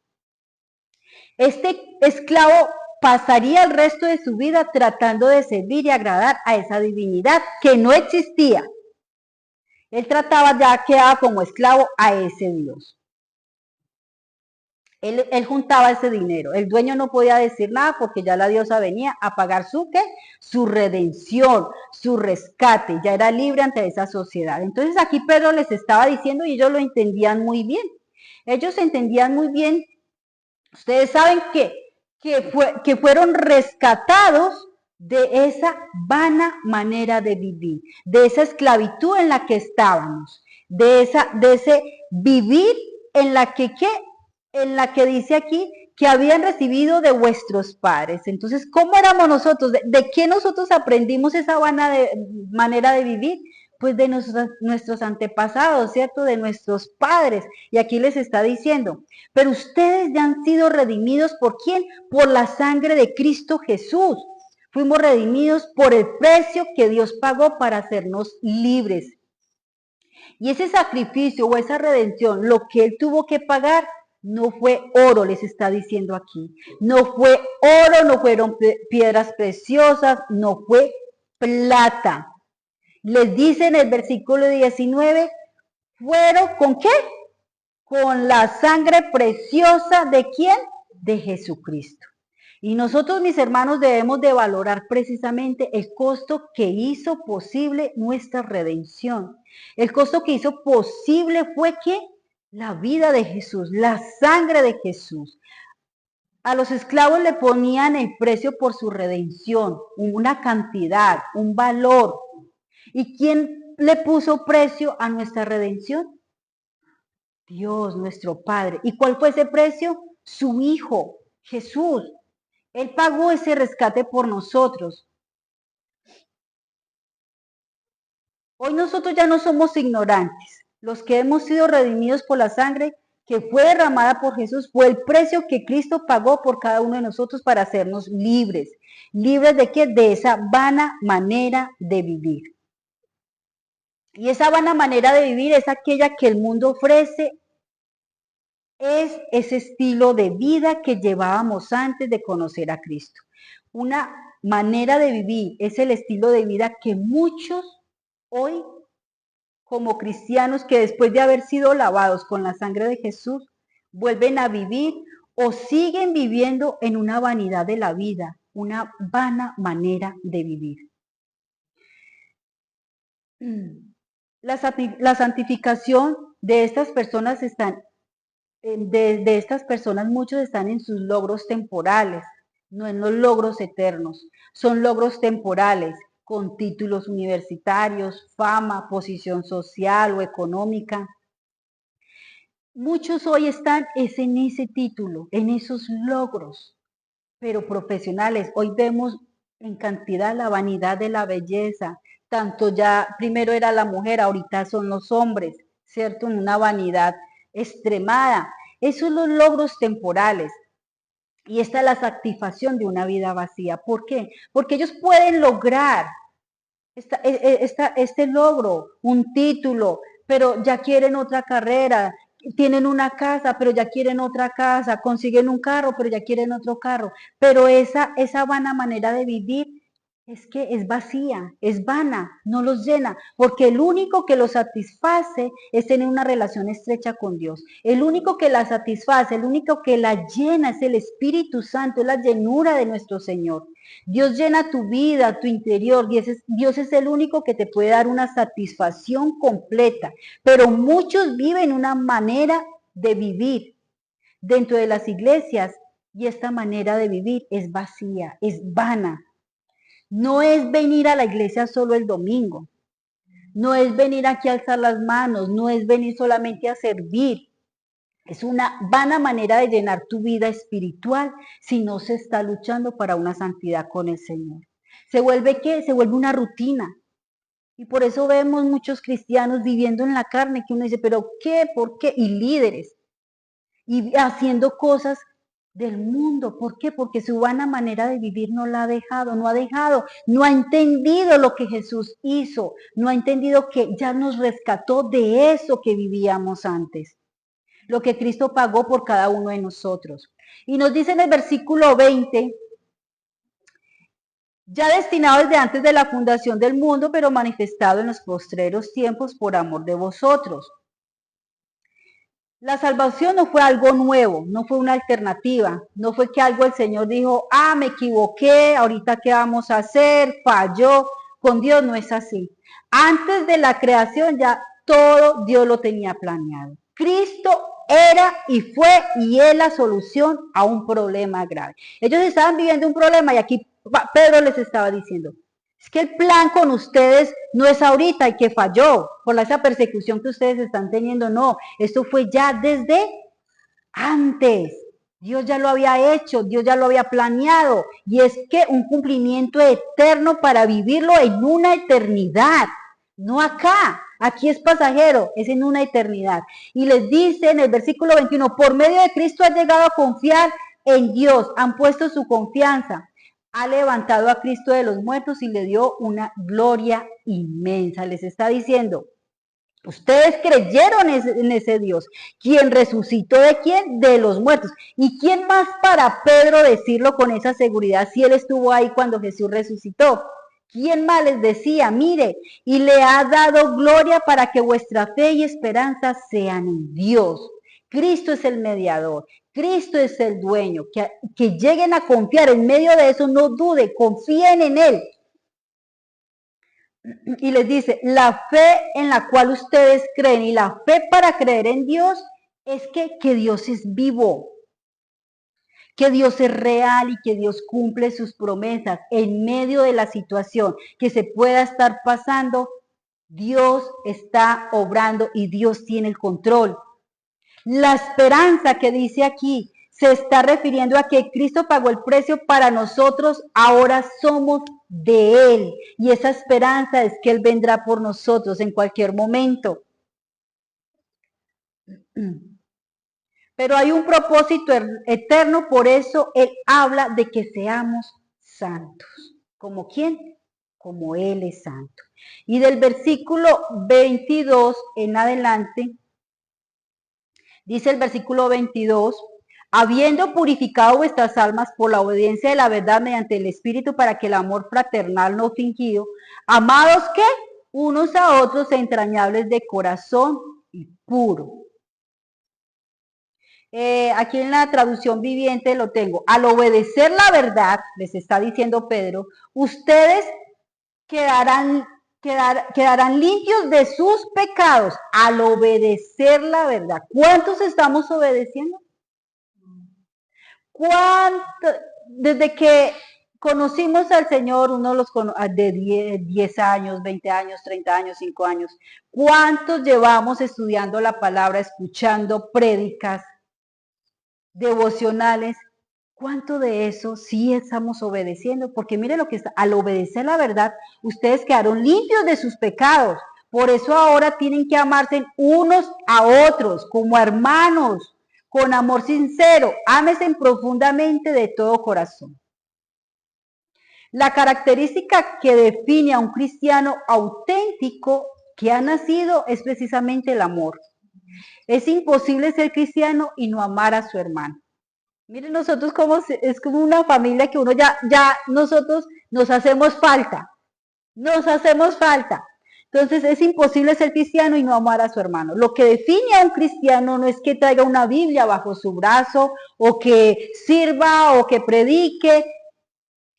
Este esclavo pasaría el resto de su vida tratando de servir y agradar a esa divinidad que no existía. Él quedaba como esclavo a ese Dios. Él juntaba ese dinero. El dueño no podía decir nada porque ya la diosa venía a pagar su redención, su rescate. Ya era libre ante esa sociedad. Entonces aquí Pedro les estaba diciendo y ellos lo entendían muy bien. Ellos entendían muy bien. Ustedes saben que fueron rescatados de esa vana manera de vivir, de esa esclavitud en la que estábamos, de ese vivir en la que dice aquí que habían recibido de vuestros padres. Entonces, ¿cómo éramos nosotros? ¿De qué nosotros aprendimos esa vana manera de vivir? Pues de nuestros antepasados, ¿cierto? De nuestros padres. Y aquí les está diciendo, pero ustedes ya han sido redimidos ¿por quién? Por la sangre de Cristo Jesús. Fuimos redimidos por el precio que Dios pagó para hacernos libres. Y ese sacrificio o esa redención, lo que Él tuvo que pagar, no fue oro, les está diciendo aquí. No fue oro, no fueron piedras preciosas, no fue plata. Les dice en el versículo 19, ¿fueron con qué? Con la sangre preciosa ¿de quién? De Jesucristo. Y nosotros, mis hermanos, debemos de valorar precisamente el costo que hizo posible nuestra redención. El costo que hizo posible fue que la vida de Jesús, la sangre de Jesús. A los esclavos le ponían el precio por su redención, una cantidad, un valor. ¿Y quién le puso precio a nuestra redención? Dios, nuestro Padre. ¿Y cuál fue ese precio? Su Hijo, Jesús. Él pagó ese rescate por nosotros. Hoy nosotros ya no somos ignorantes. Los que hemos sido redimidos por la sangre que fue derramada por Jesús fue el precio que Cristo pagó por cada uno de nosotros para hacernos libres. ¿Libres de qué? De esa vana manera de vivir. Y esa vana manera de vivir es aquella que el mundo ofrece, es ese estilo de vida que llevábamos antes de conocer a Cristo. Una manera de vivir es el estilo de vida que muchos hoy, como cristianos que después de haber sido lavados con la sangre de Jesús, vuelven a vivir o siguen viviendo en una vanidad de la vida, una vana manera de vivir. La santificación de estas personas de estas personas, muchos están en sus logros temporales, no en los logros eternos. Son logros temporales, con títulos universitarios, fama, posición social o económica. Muchos hoy están en ese título, en esos logros, pero profesionales. Hoy vemos en cantidad la vanidad de la belleza. Tanto ya, primero era la mujer, ahorita son los hombres, ¿cierto? En una vanidad extremada. Esos son los logros temporales. Y esta es la satisfacción de una vida vacía. ¿Por qué? Porque ellos pueden lograr este logro, un título, pero ya quieren otra carrera, tienen una casa, pero ya quieren otra casa, consiguen un carro, pero ya quieren otro carro. Pero esa vana manera de vivir es que es vacía, es vana, no los llena, porque el único que los satisface es tener una relación estrecha con Dios. El único que la satisface, el único que la llena es el Espíritu Santo, es la llenura de nuestro Señor. Dios llena tu vida, tu interior, Dios es el único que te puede dar una satisfacción completa, pero muchos viven una manera de vivir dentro de las iglesias y esta manera de vivir es vacía, es vana. No es venir a la iglesia solo el domingo, no es venir aquí a alzar las manos, no es venir solamente a servir. Es una vana manera de llenar tu vida espiritual si no se está luchando para una santidad con el Señor. ¿Se vuelve qué? Se vuelve una rutina. Y por eso vemos muchos cristianos viviendo en la carne que uno dice, pero ¿qué? ¿Por qué? Y líderes. Y haciendo cosas del mundo. ¿Por qué? Porque su vana manera de vivir no la ha dejado, no ha entendido lo que Jesús hizo, no ha entendido que ya nos rescató de eso que vivíamos antes, lo que Cristo pagó por cada uno de nosotros. Y nos dice en el versículo 20, ya destinado desde antes de la fundación del mundo, pero manifestado en los postreros tiempos por amor de vosotros. La salvación no fue algo nuevo, no fue una alternativa, no fue que algo el Señor dijo, me equivoqué, ahorita qué vamos a hacer, falló. Con Dios no es así. Antes de la creación ya todo Dios lo tenía planeado. Cristo era y fue y es la solución a un problema grave. Ellos estaban viviendo un problema y aquí Pedro les estaba diciendo, es que el plan con ustedes no es ahorita y que falló por esa persecución que ustedes están teniendo, no, esto fue ya desde antes. Dios ya lo había hecho, Dios ya lo había planeado y es que un cumplimiento eterno para vivirlo en una eternidad, no acá, aquí es pasajero, es en una eternidad. Y les dice en el versículo 21, por medio de Cristo han llegado a confiar en Dios, han puesto su confianza. Ha levantado a Cristo de los muertos y le dio una gloria inmensa. Les está diciendo, ustedes creyeron en ese Dios, quien resucitó de quién, de los muertos. ¿Y quién más para Pedro decirlo con esa seguridad si él estuvo ahí cuando Jesús resucitó? ¿Quién más les decía, mire, y le ha dado gloria para que vuestra fe y esperanza sean en Dios? Cristo es el mediador, Cristo es el dueño, que lleguen a confiar en medio de eso, no duden, confíen en Él. Y les dice, la fe en la cual ustedes creen y la fe para creer en Dios es que Dios es vivo, que Dios es real y que Dios cumple sus promesas en medio de la situación que se pueda estar pasando. Dios está obrando y Dios tiene el control. La esperanza que dice aquí, se está refiriendo a que Cristo pagó el precio para nosotros, ahora somos de Él. Y esa esperanza es que Él vendrá por nosotros en cualquier momento. Pero hay un propósito eterno, por eso Él habla de que seamos santos. ¿Como quién? Como Él es santo. Y del versículo 22 en adelante, dice el versículo 22, habiendo purificado vuestras almas por la obediencia de la verdad mediante el Espíritu para que el amor fraternal no fingido, amados que unos a otros entrañables de corazón y puro. Aquí en la traducción viviente lo tengo. Al obedecer la verdad, les está diciendo Pedro, ustedes quedarán limpios de sus pecados al obedecer la verdad. ¿Cuántos estamos obedeciendo? Desde que conocimos al Señor, uno de 10 años, 20 años, 30 años, 5 años, ¿cuántos llevamos estudiando la palabra, escuchando prédicas, devocionales? ¿Cuánto de eso sí estamos obedeciendo? Porque mire lo que está, al obedecer la verdad, ustedes quedaron limpios de sus pecados. Por eso ahora tienen que amarse unos a otros como hermanos, con amor sincero. Ámense profundamente de todo corazón. La característica que define a un cristiano auténtico que ha nacido es precisamente el amor. Es imposible ser cristiano y no amar a su hermano. Miren nosotros como es como una familia que uno nosotros nos hacemos falta. Entonces es imposible ser cristiano y no amar a su hermano. Lo que define a un cristiano no es que traiga una Biblia bajo su brazo o que sirva o que predique.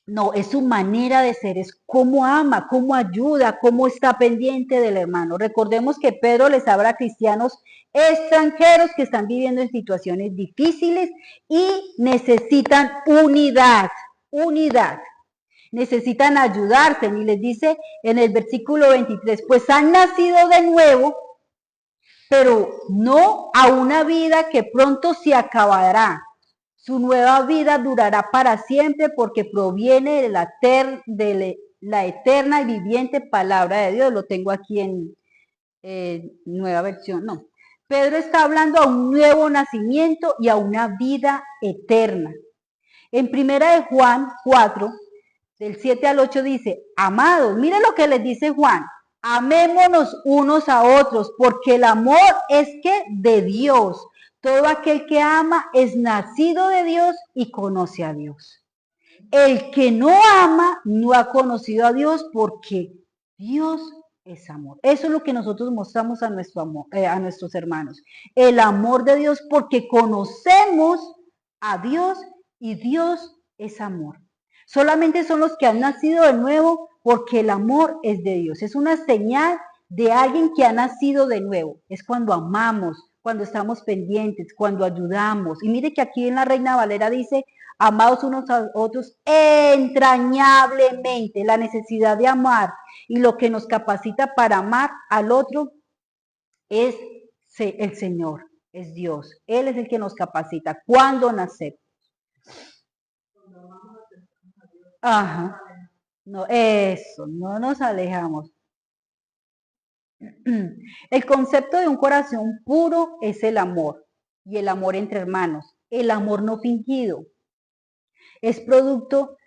No, es su manera de ser, es cómo ama, cómo ayuda, cómo está pendiente del hermano. Recordemos que Pedro les habla a cristianos extranjeros que están viviendo en situaciones difíciles y necesitan unidad. Necesitan ayudarse. Y les dice en el versículo 23, pues han nacido de nuevo, pero no a una vida que pronto se acabará. Su nueva vida durará para siempre porque proviene de la eterna y viviente palabra de Dios. Lo tengo aquí en nueva versión. No. Pedro está hablando a un nuevo nacimiento y a una vida eterna. En primera de Juan 4, del 7 al 8 dice, amados, miren lo que les dice Juan, amémonos unos a otros, porque el amor es que de Dios. Todo aquel que ama es nacido de Dios y conoce a Dios. El que no ama no ha conocido a Dios porque Dios es amor. Eso es lo que nosotros mostramos a nuestros hermanos. El amor de Dios porque conocemos a Dios y Dios es amor. Solamente son los que han nacido de nuevo porque el amor es de Dios. Es una señal de alguien que ha nacido de nuevo. Es cuando amamos, cuando estamos pendientes, cuando ayudamos. Y mire que aquí en la Reina Valera dice, amados unos a otros entrañablemente. La necesidad de amar y lo que nos capacita para amar al otro es el Señor, es Dios. Él es el que nos capacita. ¿Cuándo nacemos? Ajá. No, eso, no nos alejamos. El concepto de un corazón puro es el amor y el amor entre hermanos, el amor no fingido. Es producto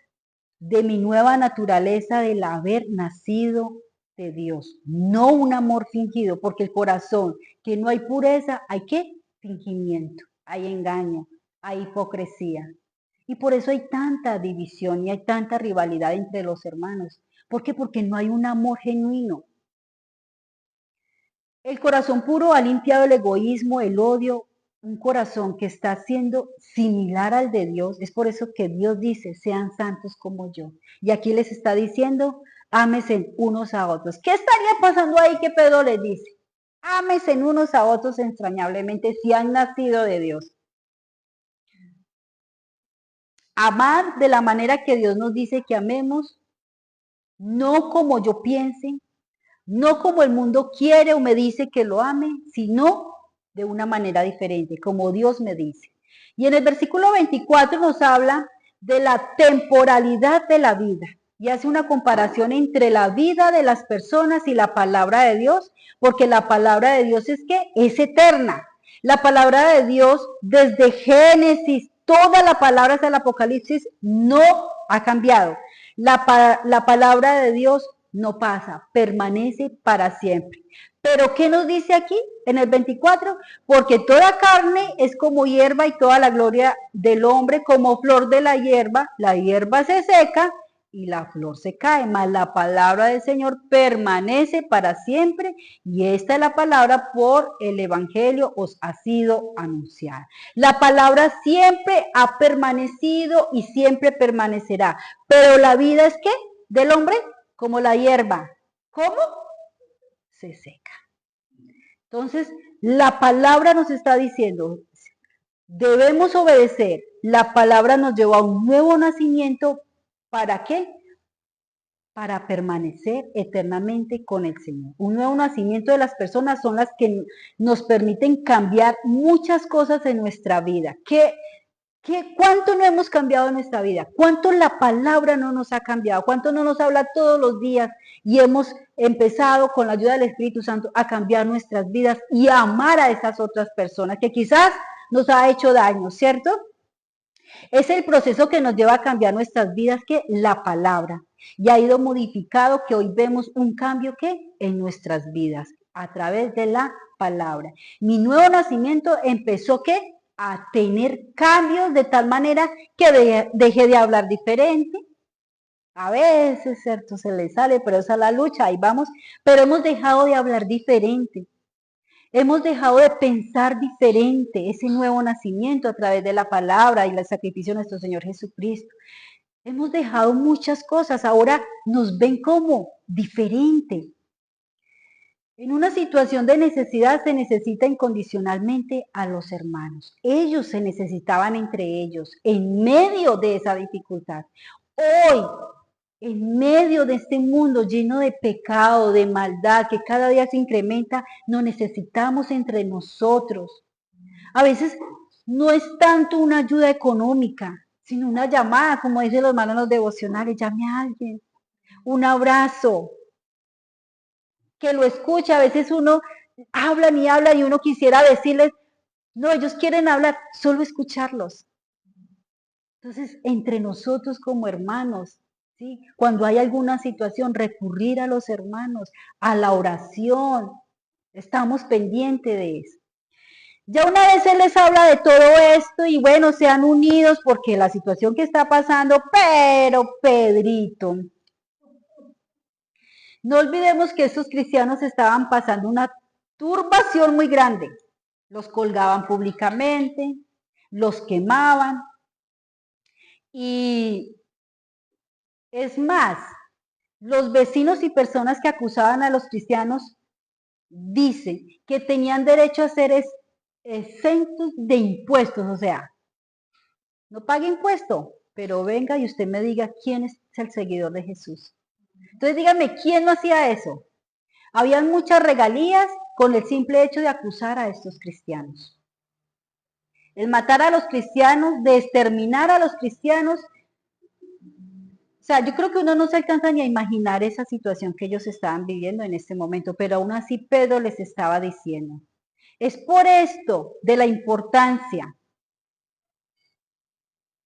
de mi nueva naturaleza del haber nacido de Dios, no un amor fingido, porque el corazón que no hay pureza, ¿hay qué? Fingimiento, hay engaño, hay hipocresía. Y por eso hay tanta división y hay tanta rivalidad entre los hermanos. ¿Por qué? Porque no hay un amor genuino. El corazón puro ha limpiado el egoísmo, el odio, un corazón que está siendo similar al de Dios. Es por eso que Dios dice, sean santos como yo. Y aquí les está diciendo, ámense unos a otros. ¿Qué estaría pasando ahí que Pedro les dice? Ámense unos a otros entrañablemente si han nacido de Dios. Amar de la manera que Dios nos dice que amemos, no como yo piense, no como el mundo quiere o me dice que lo ame, sino de una manera diferente, como Dios me dice. Y en el versículo 24 nos habla de la temporalidad de la vida y hace una comparación entre la vida de las personas y la palabra de Dios, porque la palabra de Dios es que es eterna. La palabra de Dios desde Génesis, toda la palabra hasta el Apocalipsis no ha cambiado. La palabra de Dios no pasa, permanece para siempre. Pero ¿qué nos dice aquí en el 24? Porque toda carne es como hierba y toda la gloria del hombre como flor de la hierba se seca y la flor se cae, mas la palabra del Señor permanece para siempre y esta es la palabra por el Evangelio os ha sido anunciada. La palabra siempre ha permanecido y siempre permanecerá, pero la vida es ¿qué? Del hombre como la hierba. ¿Cómo? Se seca. Entonces, la palabra nos está diciendo, debemos obedecer. La palabra nos lleva a un nuevo nacimiento. ¿Para qué? Para permanecer eternamente con el Señor. Un nuevo nacimiento de las personas son las que nos permiten cambiar muchas cosas en nuestra vida. ¿Cuánto no hemos cambiado en nuestra vida? ¿Cuánto la palabra no nos ha cambiado? ¿Cuánto no nos habla todos los días? Y hemos empezado con la ayuda del Espíritu Santo a cambiar nuestras vidas y a amar a esas otras personas que quizás nos ha hecho daño, ¿cierto? Es el proceso que nos lleva a cambiar nuestras vidas que la palabra. Y ha ido modificado que hoy vemos un cambio que en nuestras vidas a través de la palabra. Mi nuevo nacimiento empezó que a tener cambios de tal manera que dejé de hablar diferente. A veces, cierto, se le sale, pero esa es la lucha, ahí vamos. Pero hemos dejado de hablar diferente. Hemos dejado de pensar diferente, ese nuevo nacimiento a través de la palabra y el sacrificio de nuestro Señor Jesucristo. Hemos dejado muchas cosas, ahora nos ven como diferente. En una situación de necesidad se necesita incondicionalmente a los hermanos. Ellos se necesitaban entre ellos en medio de esa dificultad. Hoy, en medio de este mundo lleno de pecado, de maldad, que cada día se incrementa, nos necesitamos entre nosotros. A veces no es tanto una ayuda económica, sino una llamada, como dicen los hermanos en los devocionales, llame a alguien, un abrazo, que lo escucha. A veces uno habla y uno quisiera decirles, no, ellos quieren hablar, solo escucharlos. Entonces, entre nosotros como hermanos, ¿sí? Cuando hay alguna situación, recurrir a los hermanos, a la oración, estamos pendientes de eso. Ya una vez se les habla de todo esto y bueno, sean unidos porque la situación que está pasando, pero Pedrito, no olvidemos que estos cristianos estaban pasando una turbación muy grande. Los colgaban públicamente, los quemaban y es más, los vecinos y personas que acusaban a los cristianos dicen que tenían derecho a ser exentos de impuestos, o sea, no pague impuesto, pero venga y usted me diga quién es el seguidor de Jesús. Entonces dígame, ¿quién no hacía eso? Habían muchas regalías con el simple hecho de acusar a estos cristianos. El matar a los cristianos, de exterminar a los cristianos. O sea, yo creo que uno no se alcanza ni a imaginar esa situación que ellos estaban viviendo en este momento, pero aún así Pedro les estaba diciendo. Es por esto de la importancia,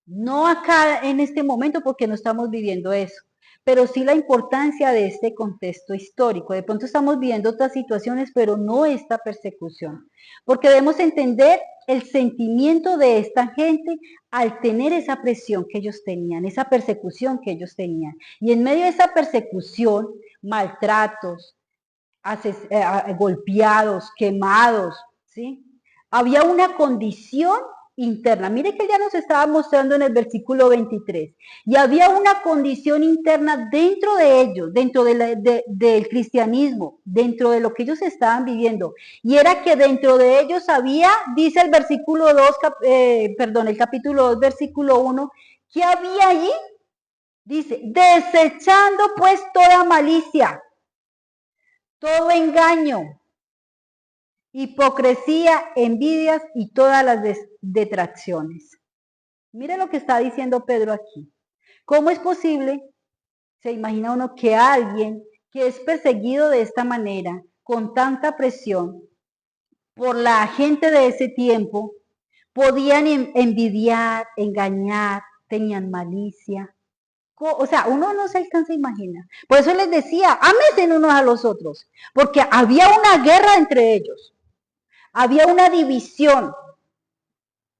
no acá en este momento porque no estamos viviendo eso, pero sí la importancia de este contexto histórico. De pronto estamos viviendo otras situaciones, pero no esta persecución, porque debemos entender el sentimiento de esta gente al tener esa presión que ellos tenían, esa persecución que ellos tenían. Y en medio de esa persecución, maltratos, golpeados, quemados, ¿sí? Había una condición interna. Mire que ya nos estaba mostrando en el versículo 23. Y había una condición interna dentro de ellos, dentro del cristianismo, dentro de lo que ellos estaban viviendo. Y era que dentro de ellos había, dice el versículo 2, el capítulo 2, versículo 1, ¿qué había allí? Dice, desechando pues toda malicia, todo engaño, hipocresía, envidias y todas las detracciones. Mire lo que está diciendo Pedro aquí. ¿Cómo es posible, se imagina uno, que alguien que es perseguido de esta manera, con tanta presión, por la gente de ese tiempo, podían envidiar, engañar, tenían malicia? O sea, uno no se alcanza a imaginar. Por eso les decía, ámense unos a los otros, porque había una guerra entre ellos, había una división,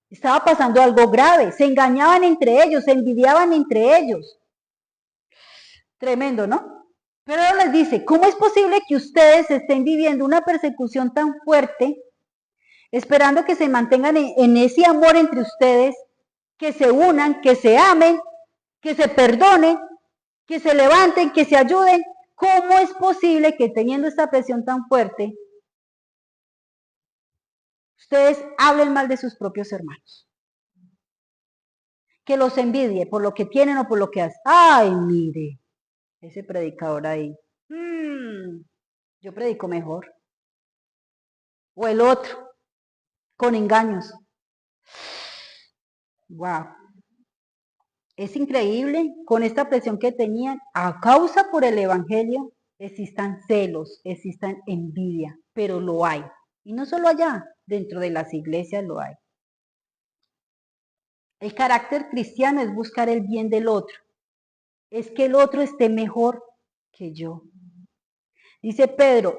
estaba pasando algo grave, se engañaban entre ellos, se envidiaban entre ellos. Tremendo, ¿no? Pero ahora les dice, ¿cómo es posible que ustedes estén viviendo una persecución tan fuerte, esperando que se mantengan en ese amor entre ustedes, que se unan, que se amen, que se perdonen, que se levanten, que se ayuden? ¿Cómo es posible que teniendo esta presión tan fuerte, ustedes hablen mal de sus propios hermanos? Que los envidie por lo que tienen o por lo que hacen. Ay, mire, ese predicador ahí. Yo predico mejor. O el otro, con engaños. Wow. Es increíble, con esta presión que tenían, a causa por el evangelio, existan celos, existan envidia, pero lo hay. Y no solo allá, dentro de las iglesias lo hay. El carácter cristiano es buscar el bien del otro. Es que el otro esté mejor que yo. Dice Pedro,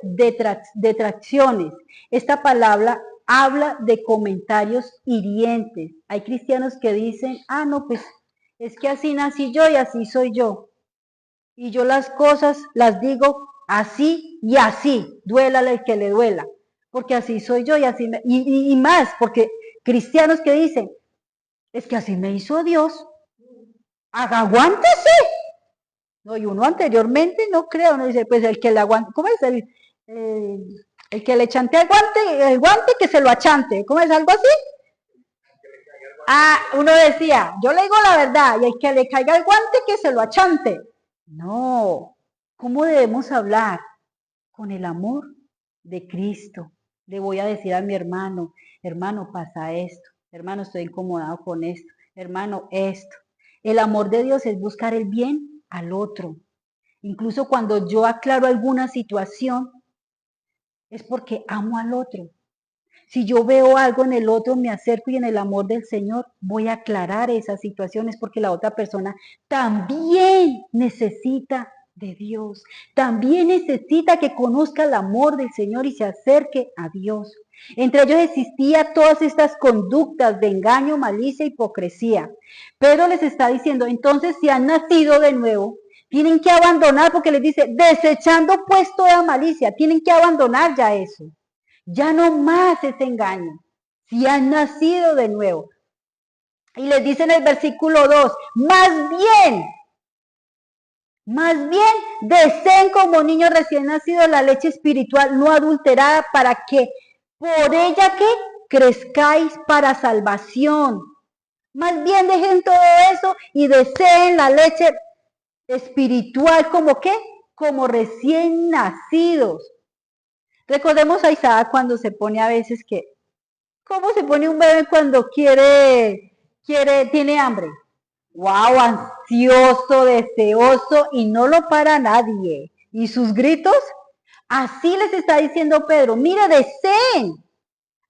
detracciones. Esta palabra habla de comentarios hirientes. Hay cristianos que dicen, no, pues es que así nací yo y así soy yo. Y yo las cosas las digo así y así, duélale el que le duela. Porque así soy yo y así y más, porque cristianos que dicen, es que así me hizo Dios. Aguántese. No, y uno anteriormente no creo, uno dice, pues el que le aguante, ¿cómo es? El que le chantea el guante que se lo achante, ¿cómo es? ¿Algo así? Uno decía, yo le digo la verdad, y el que le caiga el guante que se lo achante. No, ¿cómo debemos hablar? Con el amor de Cristo. Le voy a decir a mi hermano, hermano, pasa esto, hermano, estoy incomodado con esto, hermano, esto. El amor de Dios es buscar el bien al otro. Incluso cuando yo aclaro alguna situación, es porque amo al otro. Si yo veo algo en el otro, me acerco y en el amor del Señor voy a aclarar esas situaciones porque la otra persona también necesita de Dios. También necesita que conozca el amor del Señor y se acerque a Dios. Entre ellos existían todas estas conductas de engaño, malicia, hipocresía. Pedro les está diciendo, entonces si han nacido de nuevo, tienen que abandonar, porque les dice, desechando pues toda malicia, tienen que abandonar ya eso. Ya no más ese engaño. Si han nacido de nuevo. Y les dice en el versículo 2, más bien, deseen como niños recién nacidos la leche espiritual no adulterada para que por ella que crezcáis para salvación. Más bien dejen todo eso y deseen la leche espiritual como qué, como recién nacidos. Recordemos a Isaac cuando se pone a veces que, ¿cómo se pone un bebé cuando tiene hambre? ¡Wow! Ansioso, deseoso y no lo para nadie. ¿Y sus gritos? Así les está diciendo Pedro, mire, deseen,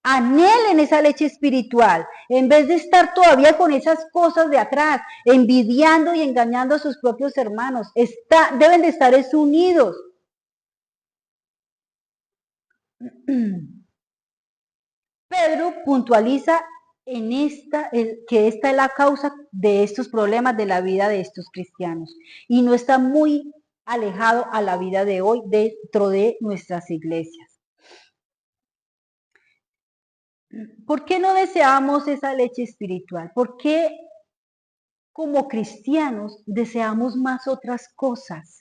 anhelen esa leche espiritual, en vez de estar todavía con esas cosas de atrás, envidiando y engañando a sus propios hermanos. Deben de estar unidos. Pedro puntualiza que esta es la causa de estos problemas de la vida de estos cristianos y no está muy alejado a la vida de hoy dentro de nuestras iglesias. ¿Por qué no deseamos esa leche espiritual? ¿Por qué como cristianos deseamos más otras cosas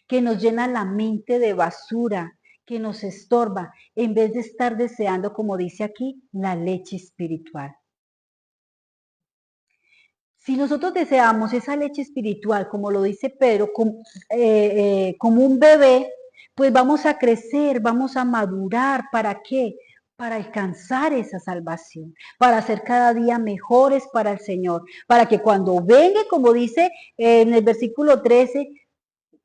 que nos llenan la mente de basura, que nos estorba, en vez de estar deseando, como dice aquí, la leche espiritual? Si nosotros deseamos esa leche espiritual, como lo dice Pedro, como un bebé, pues vamos a crecer, vamos a madurar. ¿Para qué? para alcanzar esa salvación, para ser cada día mejores para el Señor, para que cuando venga, como dice en el versículo 13,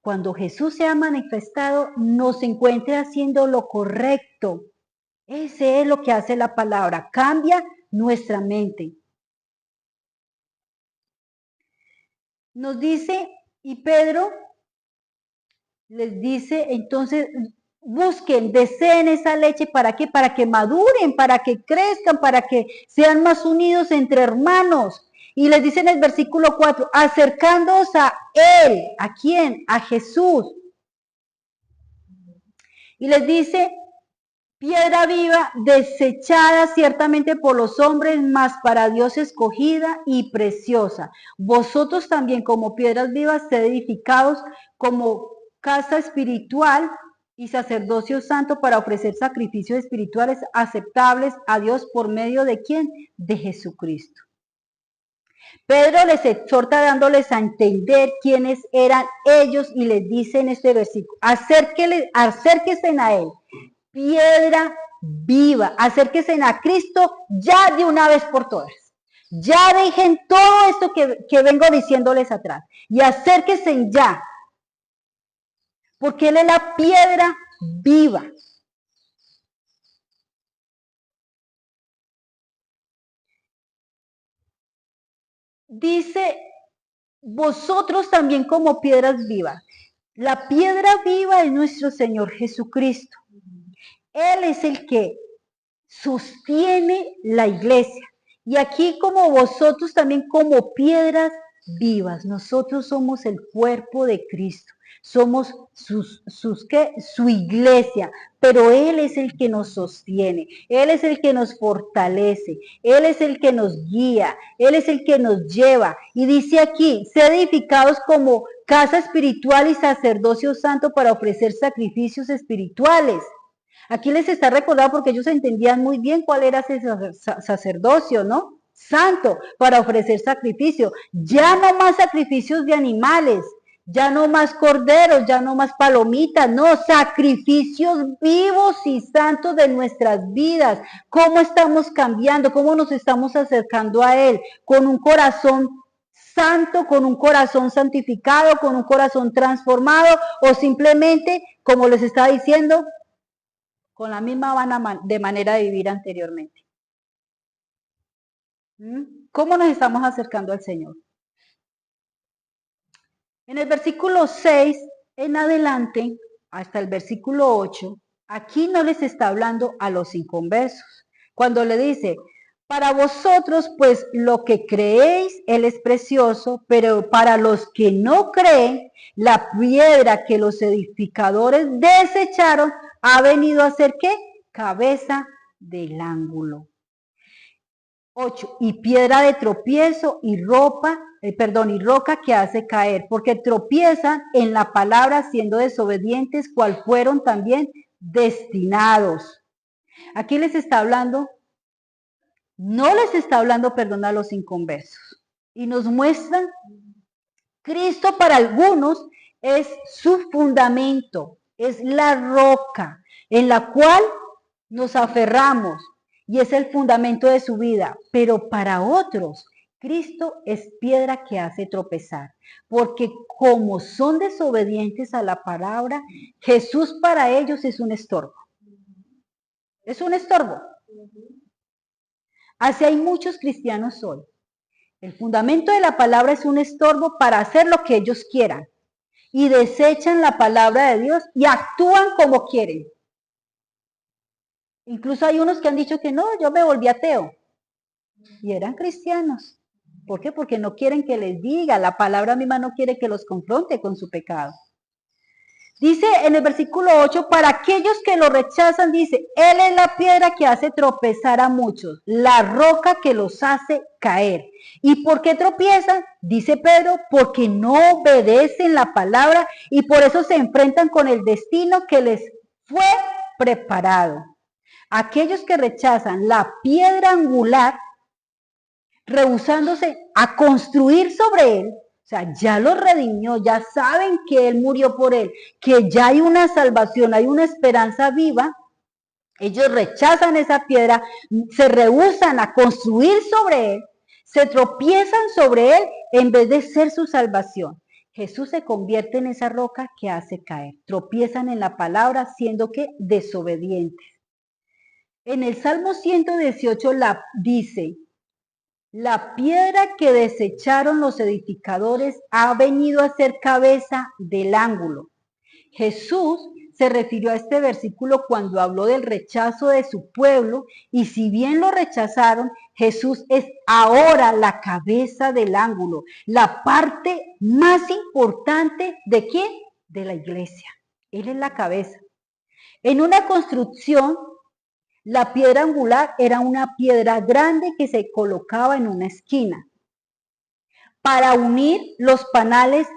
cuando Jesús se ha manifestado, nos encuentre haciendo lo correcto. Ese es lo que hace la palabra, cambia nuestra mente. Nos dice, y Pedro les dice, entonces, busquen, deseen esa leche, ¿para qué? Para que maduren, para que crezcan, para que sean más unidos entre hermanos. Y les dice en el versículo 4, acercándoos a Él, ¿a quién? A Jesús. Y les dice, piedra viva, desechada ciertamente por los hombres, mas para Dios escogida y preciosa. Vosotros también como piedras vivas, sed edificados como casa espiritual y sacerdocio santo para ofrecer sacrificios espirituales aceptables a Dios por medio de ¿quién? De Jesucristo. Pedro les exhorta dándoles a entender quiénes eran ellos y les dice en este versículo, acérquense a Él, piedra viva, acérquense a Cristo ya de una vez por todas. Ya dejen todo esto que vengo diciéndoles atrás y acérquense ya, porque Él es la piedra viva. Dice, vosotros también como piedras vivas. La piedra viva es nuestro Señor Jesucristo. Él es el que sostiene la iglesia. Y aquí como vosotros también como piedras vivas, nosotros somos el cuerpo de Cristo. Somos su iglesia, pero Él es el que nos sostiene, Él es el que nos fortalece, Él es el que nos guía, Él es el que nos lleva. Y dice aquí, sed edificados como casa espiritual y sacerdocio santo para ofrecer sacrificios espirituales. Aquí les está recordado porque ellos entendían muy bien cuál era ese sacerdocio, ¿no? Santo, para ofrecer sacrificio. Ya no más sacrificios de animales, ya no más corderos, ya no más palomitas, no, sacrificios vivos y santos de nuestras vidas. ¿Cómo estamos cambiando? ¿Cómo nos estamos acercando a Él? Con un corazón santo, con un corazón santificado, con un corazón transformado o simplemente, como les estaba diciendo, con la misma manera de vivir anteriormente. ¿Cómo nos estamos acercando al Señor? En el versículo 6 en adelante, hasta el versículo 8, aquí no les está hablando a los inconversos. Cuando le dice, para vosotros, pues lo que creéis, Él es precioso, pero para los que no creen, la piedra que los edificadores desecharon ha venido a ser ¿qué? Cabeza del ángulo. 8. Y piedra de tropiezo y roca que hace caer, porque tropiezan en la palabra siendo desobedientes, cual fueron también destinados. Aquí les está hablando, no les está hablando, perdón, a los inconversos. Y nos muestran, Cristo para algunos es su fundamento, es la roca en la cual nos aferramos y es el fundamento de su vida. Pero para otros, Cristo es piedra que hace tropezar, porque como son desobedientes a la palabra, Jesús para ellos es un estorbo. Es un estorbo. Así hay muchos cristianos hoy. El fundamento de la palabra es un estorbo para hacer lo que ellos quieran y desechan la palabra de Dios y actúan como quieren. Incluso hay unos que han dicho que no, yo me volví ateo. Y eran cristianos. ¿Por qué? Porque no quieren que les diga, la palabra misma no quiere que los confronte con su pecado. Dice en el versículo 8, para aquellos que lo rechazan, dice, Él es la piedra que hace tropezar a muchos, la roca que los hace caer. ¿Y por qué tropiezan? Dice Pedro, porque no obedecen la palabra y por eso se enfrentan con el destino que les fue preparado. Aquellos que rechazan la piedra angular, rehusándose a construir sobre él, o sea, ya lo redimió, ya saben que Él murió por él, que ya hay una salvación, hay una esperanza viva, Ellos rechazan esa piedra, se rehúsan a construir sobre él, se tropiezan sobre él en vez de ser su salvación. Jesús se convierte en esa roca que hace caer. Tropiezan en la palabra siendo que desobedientes. En el Salmo 118 dice, la piedra que desecharon los edificadores ha venido a ser cabeza del ángulo. Jesús se refirió a este versículo cuando habló del rechazo de su pueblo, y si bien lo rechazaron, Jesús es ahora la cabeza del ángulo, la parte más importante ¿de quién? De la iglesia. Él es la cabeza. En una construcción, la piedra angular era una piedra grande que se colocaba en una esquina para unir los panales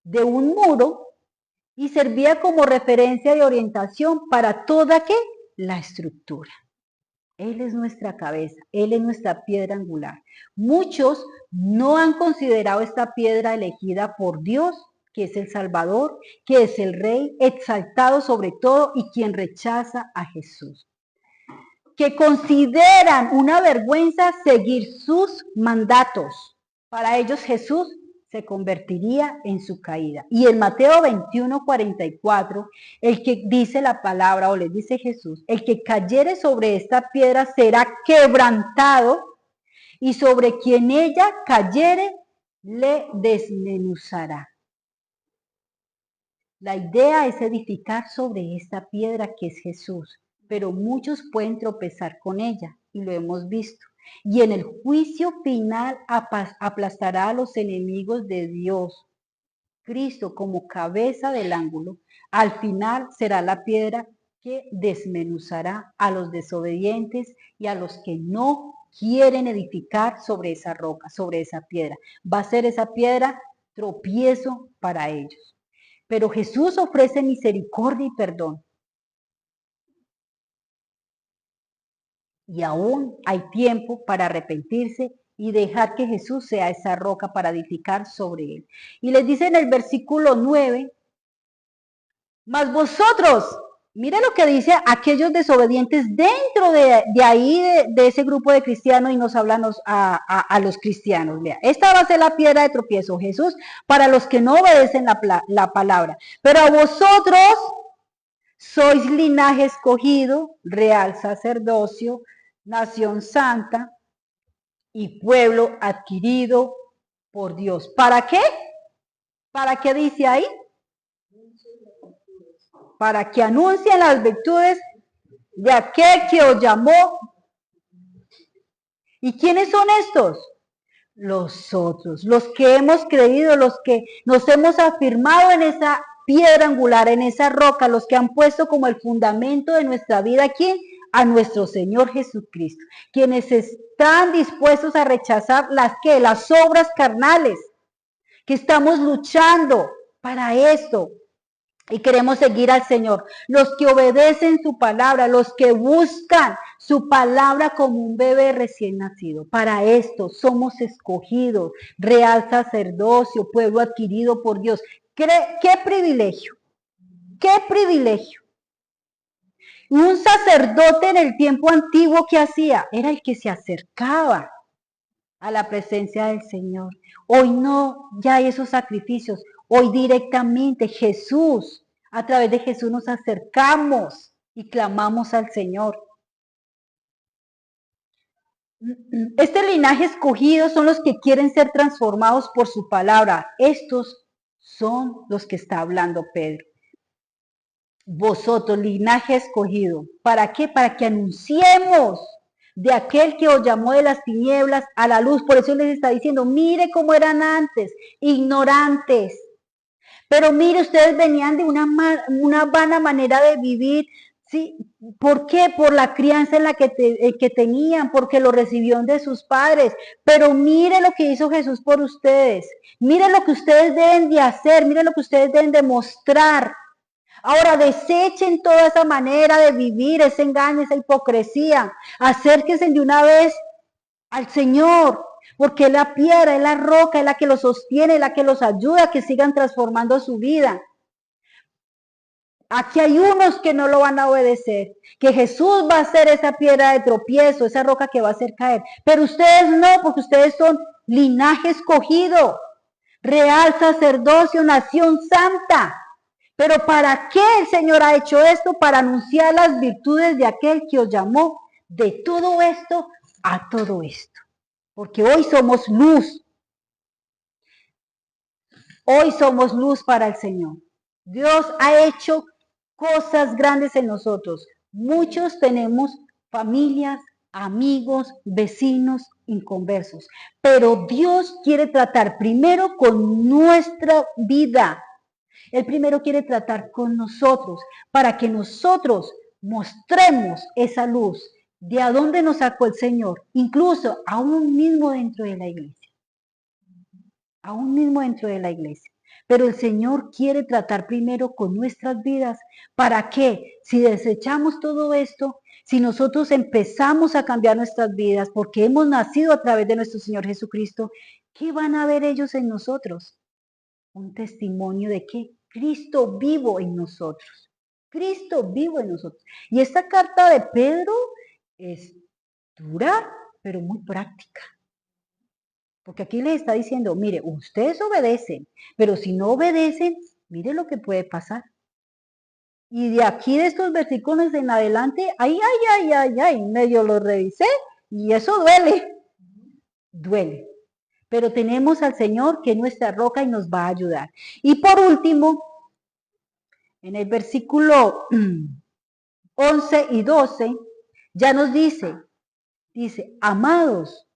de un muro y servía como referencia de orientación para toda ¿qué? La estructura. Él es nuestra cabeza, Él es nuestra piedra angular. Muchos no han considerado esta piedra elegida por Dios, que es el Salvador, que es el Rey, exaltado sobre todo y quien rechaza a Jesús. Que consideran una vergüenza seguir sus mandatos. Para ellos Jesús se convertiría en su caída. Y en Mateo 21:44, el que dice la palabra, o les dice Jesús, el que cayere sobre esta piedra será quebrantado, y sobre quien ella cayere le desmenuzará. La idea es edificar sobre esta piedra que es Jesús, pero muchos pueden tropezar con ella, y lo hemos visto. Y en el juicio final aplastará a los enemigos de Dios. Cristo como cabeza del ángulo, al final será la piedra que desmenuzará a los desobedientes y a los que no quieren edificar sobre esa roca, sobre esa piedra. Va a ser esa piedra tropiezo para ellos. Pero Jesús ofrece misericordia y perdón. Y aún hay tiempo para arrepentirse y dejar que Jesús sea esa roca para edificar sobre él. Y les dice en el versículo 9, mas vosotros, mire lo que dice aquellos desobedientes dentro de ahí, de ese grupo de cristianos, y nos hablan a los cristianos. Vea, esta va a ser la piedra de tropiezo, Jesús, para los que no obedecen la palabra. Pero a vosotros sois linaje escogido, real sacerdocio, nación santa y pueblo adquirido por Dios. ¿Para qué? ¿Para qué dice ahí? Para que anuncien las virtudes de aquel que os llamó. ¿Y quiénes son estos? Los otros, los que hemos creído, los que nos hemos afirmado en esa piedra angular, en esa roca, los que han puesto como el fundamento de nuestra vida aquí a nuestro Señor Jesucristo, quienes están dispuestos a rechazar las obras carnales, que estamos luchando para esto y queremos seguir al Señor. Los que obedecen su palabra, los que buscan su palabra como un bebé recién nacido. Para esto somos escogidos, real sacerdocio, pueblo adquirido por Dios. ¿Qué privilegio? ¿Qué privilegio? Un sacerdote en el tiempo antiguo, ¿qué hacía? Era el que se acercaba a la presencia del Señor. Hoy no, ya hay esos sacrificios. Hoy directamente Jesús, a través de Jesús nos acercamos y clamamos al Señor. Este linaje escogido son los que quieren ser transformados por su palabra. Estos son los que está hablando Pedro. Vosotros, linaje escogido. ¿Para qué? Para que anunciemos de aquel que os llamó de las tinieblas a la luz. Por eso les está diciendo, mire cómo eran antes, ignorantes. Pero mire, ustedes venían de una vana manera de vivir. ¿Sí? ¿Por qué? Por la crianza en la que tenían, porque lo recibieron de sus padres. Pero mire lo que hizo Jesús por ustedes. Mire lo que ustedes deben de hacer, mire lo que ustedes deben de mostrar. Ahora desechen toda esa manera de vivir, ese engaño, esa hipocresía. Acérquense de una vez al Señor, porque la piedra, es la roca, es la que los sostiene, es la que los ayuda a que sigan transformando su vida. Aquí hay unos que no lo van a obedecer, que Jesús va a ser esa piedra de tropiezo, esa roca que va a hacer caer. Pero ustedes no, porque ustedes son linaje escogido, real sacerdocio, nación santa. Pero ¿para qué el Señor ha hecho esto? Para anunciar las virtudes de aquel que os llamó de todo esto a todo esto. Porque hoy somos luz. Hoy somos luz para el Señor. Dios ha hecho cosas grandes en nosotros. Muchos tenemos familias, amigos, vecinos, inconversos. Pero Dios quiere tratar primero con nuestra vida. Él primero quiere tratar con nosotros para que nosotros mostremos esa luz de a dónde nos sacó el Señor, incluso aún mismo dentro de la iglesia. Aún mismo dentro de la iglesia. Pero el Señor quiere tratar primero con nuestras vidas. ¿Para qué? Si desechamos todo esto, si nosotros empezamos a cambiar nuestras vidas porque hemos nacido a través de nuestro Señor Jesucristo, ¿qué van a ver ellos en nosotros? Un testimonio de que Cristo vivo en nosotros. Cristo vivo en nosotros. Y esta carta de Pedro es dura, pero muy práctica. Porque aquí les está diciendo, mire, ustedes obedecen, pero si no obedecen, mire lo que puede pasar. Y de aquí de estos versículos en adelante, medio lo revisé y eso duele, duele. Pero tenemos al Señor que es nuestra roca y nos va a ayudar. Y por último, en el versículo 11 y 12, ya nos dice, amados,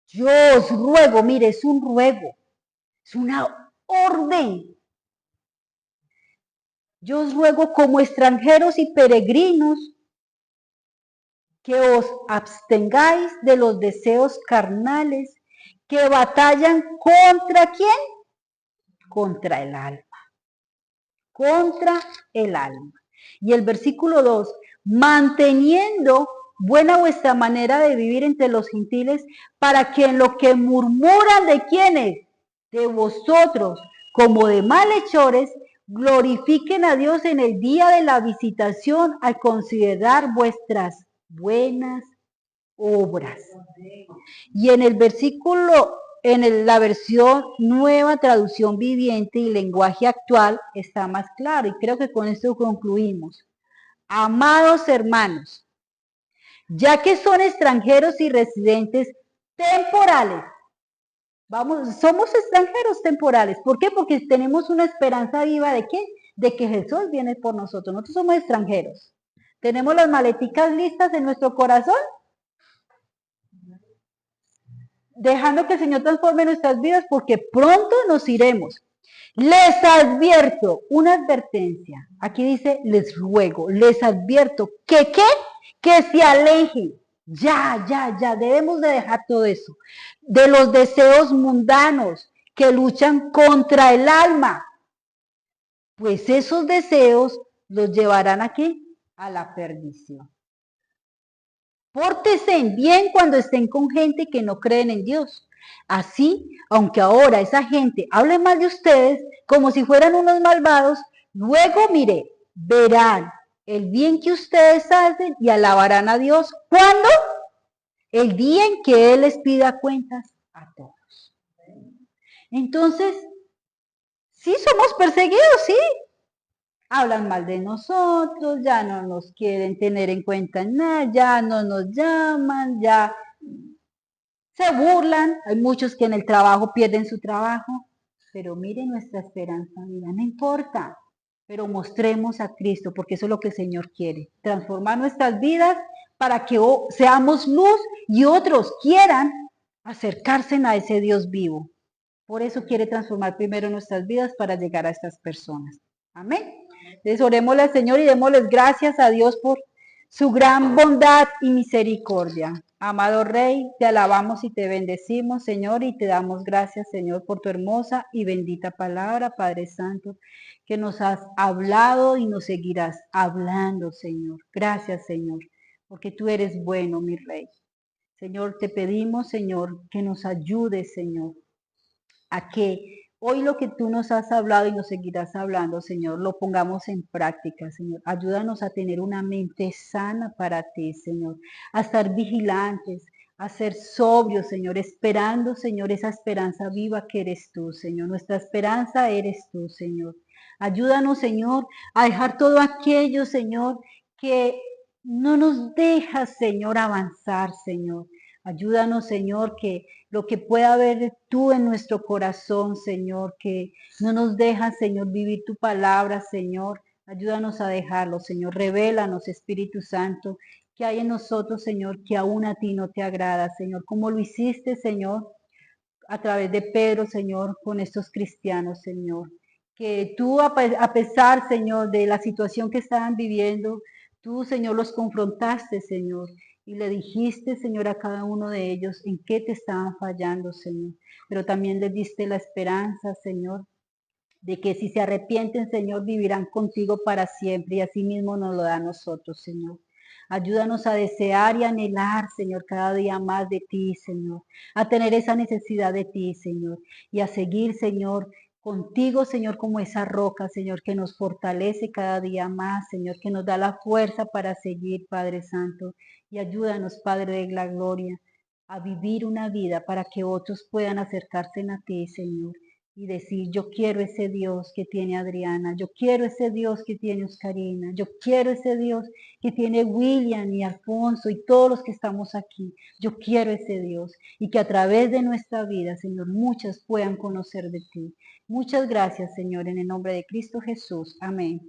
yo os ruego, mire, es un ruego, es una orden. Yo os ruego como extranjeros y peregrinos que os abstengáis de los deseos carnales que batallan contra ¿quién? Contra el alma. Contra el alma. Y el versículo 2, manteniendo buena vuestra manera de vivir entre los gentiles, para que en lo que murmuran de quiénes, de vosotros, como de malhechores, glorifiquen a Dios en el día de la visitación al considerar vuestras buenas obras. Y en el versículo, la versión nueva traducción viviente y lenguaje actual está más claro, y creo que con esto concluimos. Amados hermanos, ya que son extranjeros y residentes temporales, somos extranjeros temporales. ¿Por qué? Porque tenemos una esperanza viva de ¿qué? De que Jesús viene por nosotros. Nosotros somos extranjeros. ¿Tenemos las maleticas listas en nuestro corazón? Dejando que el Señor transforme nuestras vidas porque pronto nos iremos. Les advierto, una advertencia. Aquí dice, les ruego, les advierto que ¿qué? Que se alejen. Ya, debemos de dejar todo eso. De los deseos mundanos que luchan contra el alma. Pues esos deseos los llevarán aquí a la perdición. Pórtense bien cuando estén con gente que no creen en Dios. Así, aunque ahora esa gente hable mal de ustedes como si fueran unos malvados, luego, mire, verán el bien que ustedes hacen y alabarán a Dios. ¿Cuándo? El día en que Él les pida cuentas a todos. Entonces, sí somos perseguidos, sí. Hablan mal de nosotros, ya no nos quieren tener en cuenta en nada, ya no nos llaman, ya se burlan. Hay muchos que en el trabajo pierden su trabajo, pero miren nuestra esperanza, mira, no importa, pero mostremos a Cristo, porque eso es lo que el Señor quiere, transformar nuestras vidas para que seamos luz y otros quieran acercarse a ese Dios vivo. Por eso quiere transformar primero nuestras vidas para llegar a estas personas. Amén. Entonces orémosle al Señor y démosles gracias a Dios por su gran bondad y misericordia. Amado Rey, te alabamos y te bendecimos, Señor, y te damos gracias, Señor, por tu hermosa y bendita palabra, Padre Santo, que nos has hablado y nos seguirás hablando, Señor. Gracias, Señor, porque tú eres bueno, mi Rey. Señor, te pedimos, Señor, que nos ayudes, Señor, a que Hoy lo que tú nos has hablado y nos seguirás hablando, Señor, lo pongamos en práctica, Señor. Ayúdanos a tener una mente sana para ti, Señor. A estar vigilantes, a ser sobrios, Señor. Esperando, Señor, esa esperanza viva que eres tú, Señor. Nuestra esperanza eres tú, Señor. Ayúdanos, Señor, a dejar todo aquello, Señor, que no nos deja, Señor, avanzar, Señor. Ayúdanos, Señor, que lo que pueda haber tú en nuestro corazón, Señor, que no nos deja, Señor, vivir tu palabra, Señor. Ayúdanos a dejarlo, Señor. Revélanos, Espíritu Santo, que hay en nosotros, Señor, que aún a ti no te agrada, Señor. Como lo hiciste, Señor, a través de Pedro, Señor, con estos cristianos, Señor. Que tú, a pesar, Señor, de la situación que estaban viviendo, tú, Señor, los confrontaste, Señor, y le dijiste, Señor, a cada uno de ellos en qué te estaban fallando, Señor. Pero también les diste la esperanza, Señor, de que si se arrepienten, Señor, vivirán contigo para siempre y así mismo nos lo da a nosotros, Señor. Ayúdanos a desear y anhelar, Señor, cada día más de ti, Señor. A tener esa necesidad de ti, Señor. Y a seguir, Señor, contigo, Señor, como esa roca, Señor, que nos fortalece cada día más, Señor, que nos da la fuerza para seguir, Padre Santo. Y ayúdanos, Padre de la Gloria, a vivir una vida para que otros puedan acercarse a ti, Señor y decir, yo quiero ese Dios que tiene Adriana, yo quiero ese Dios que tiene Oscarina, yo quiero ese Dios que tiene William y Alfonso y todos los que estamos aquí. Yo quiero ese Dios y que a través de nuestra vida, Señor, muchas puedan conocer de ti. Muchas gracias, Señor, en el nombre de Cristo Jesús. Amén.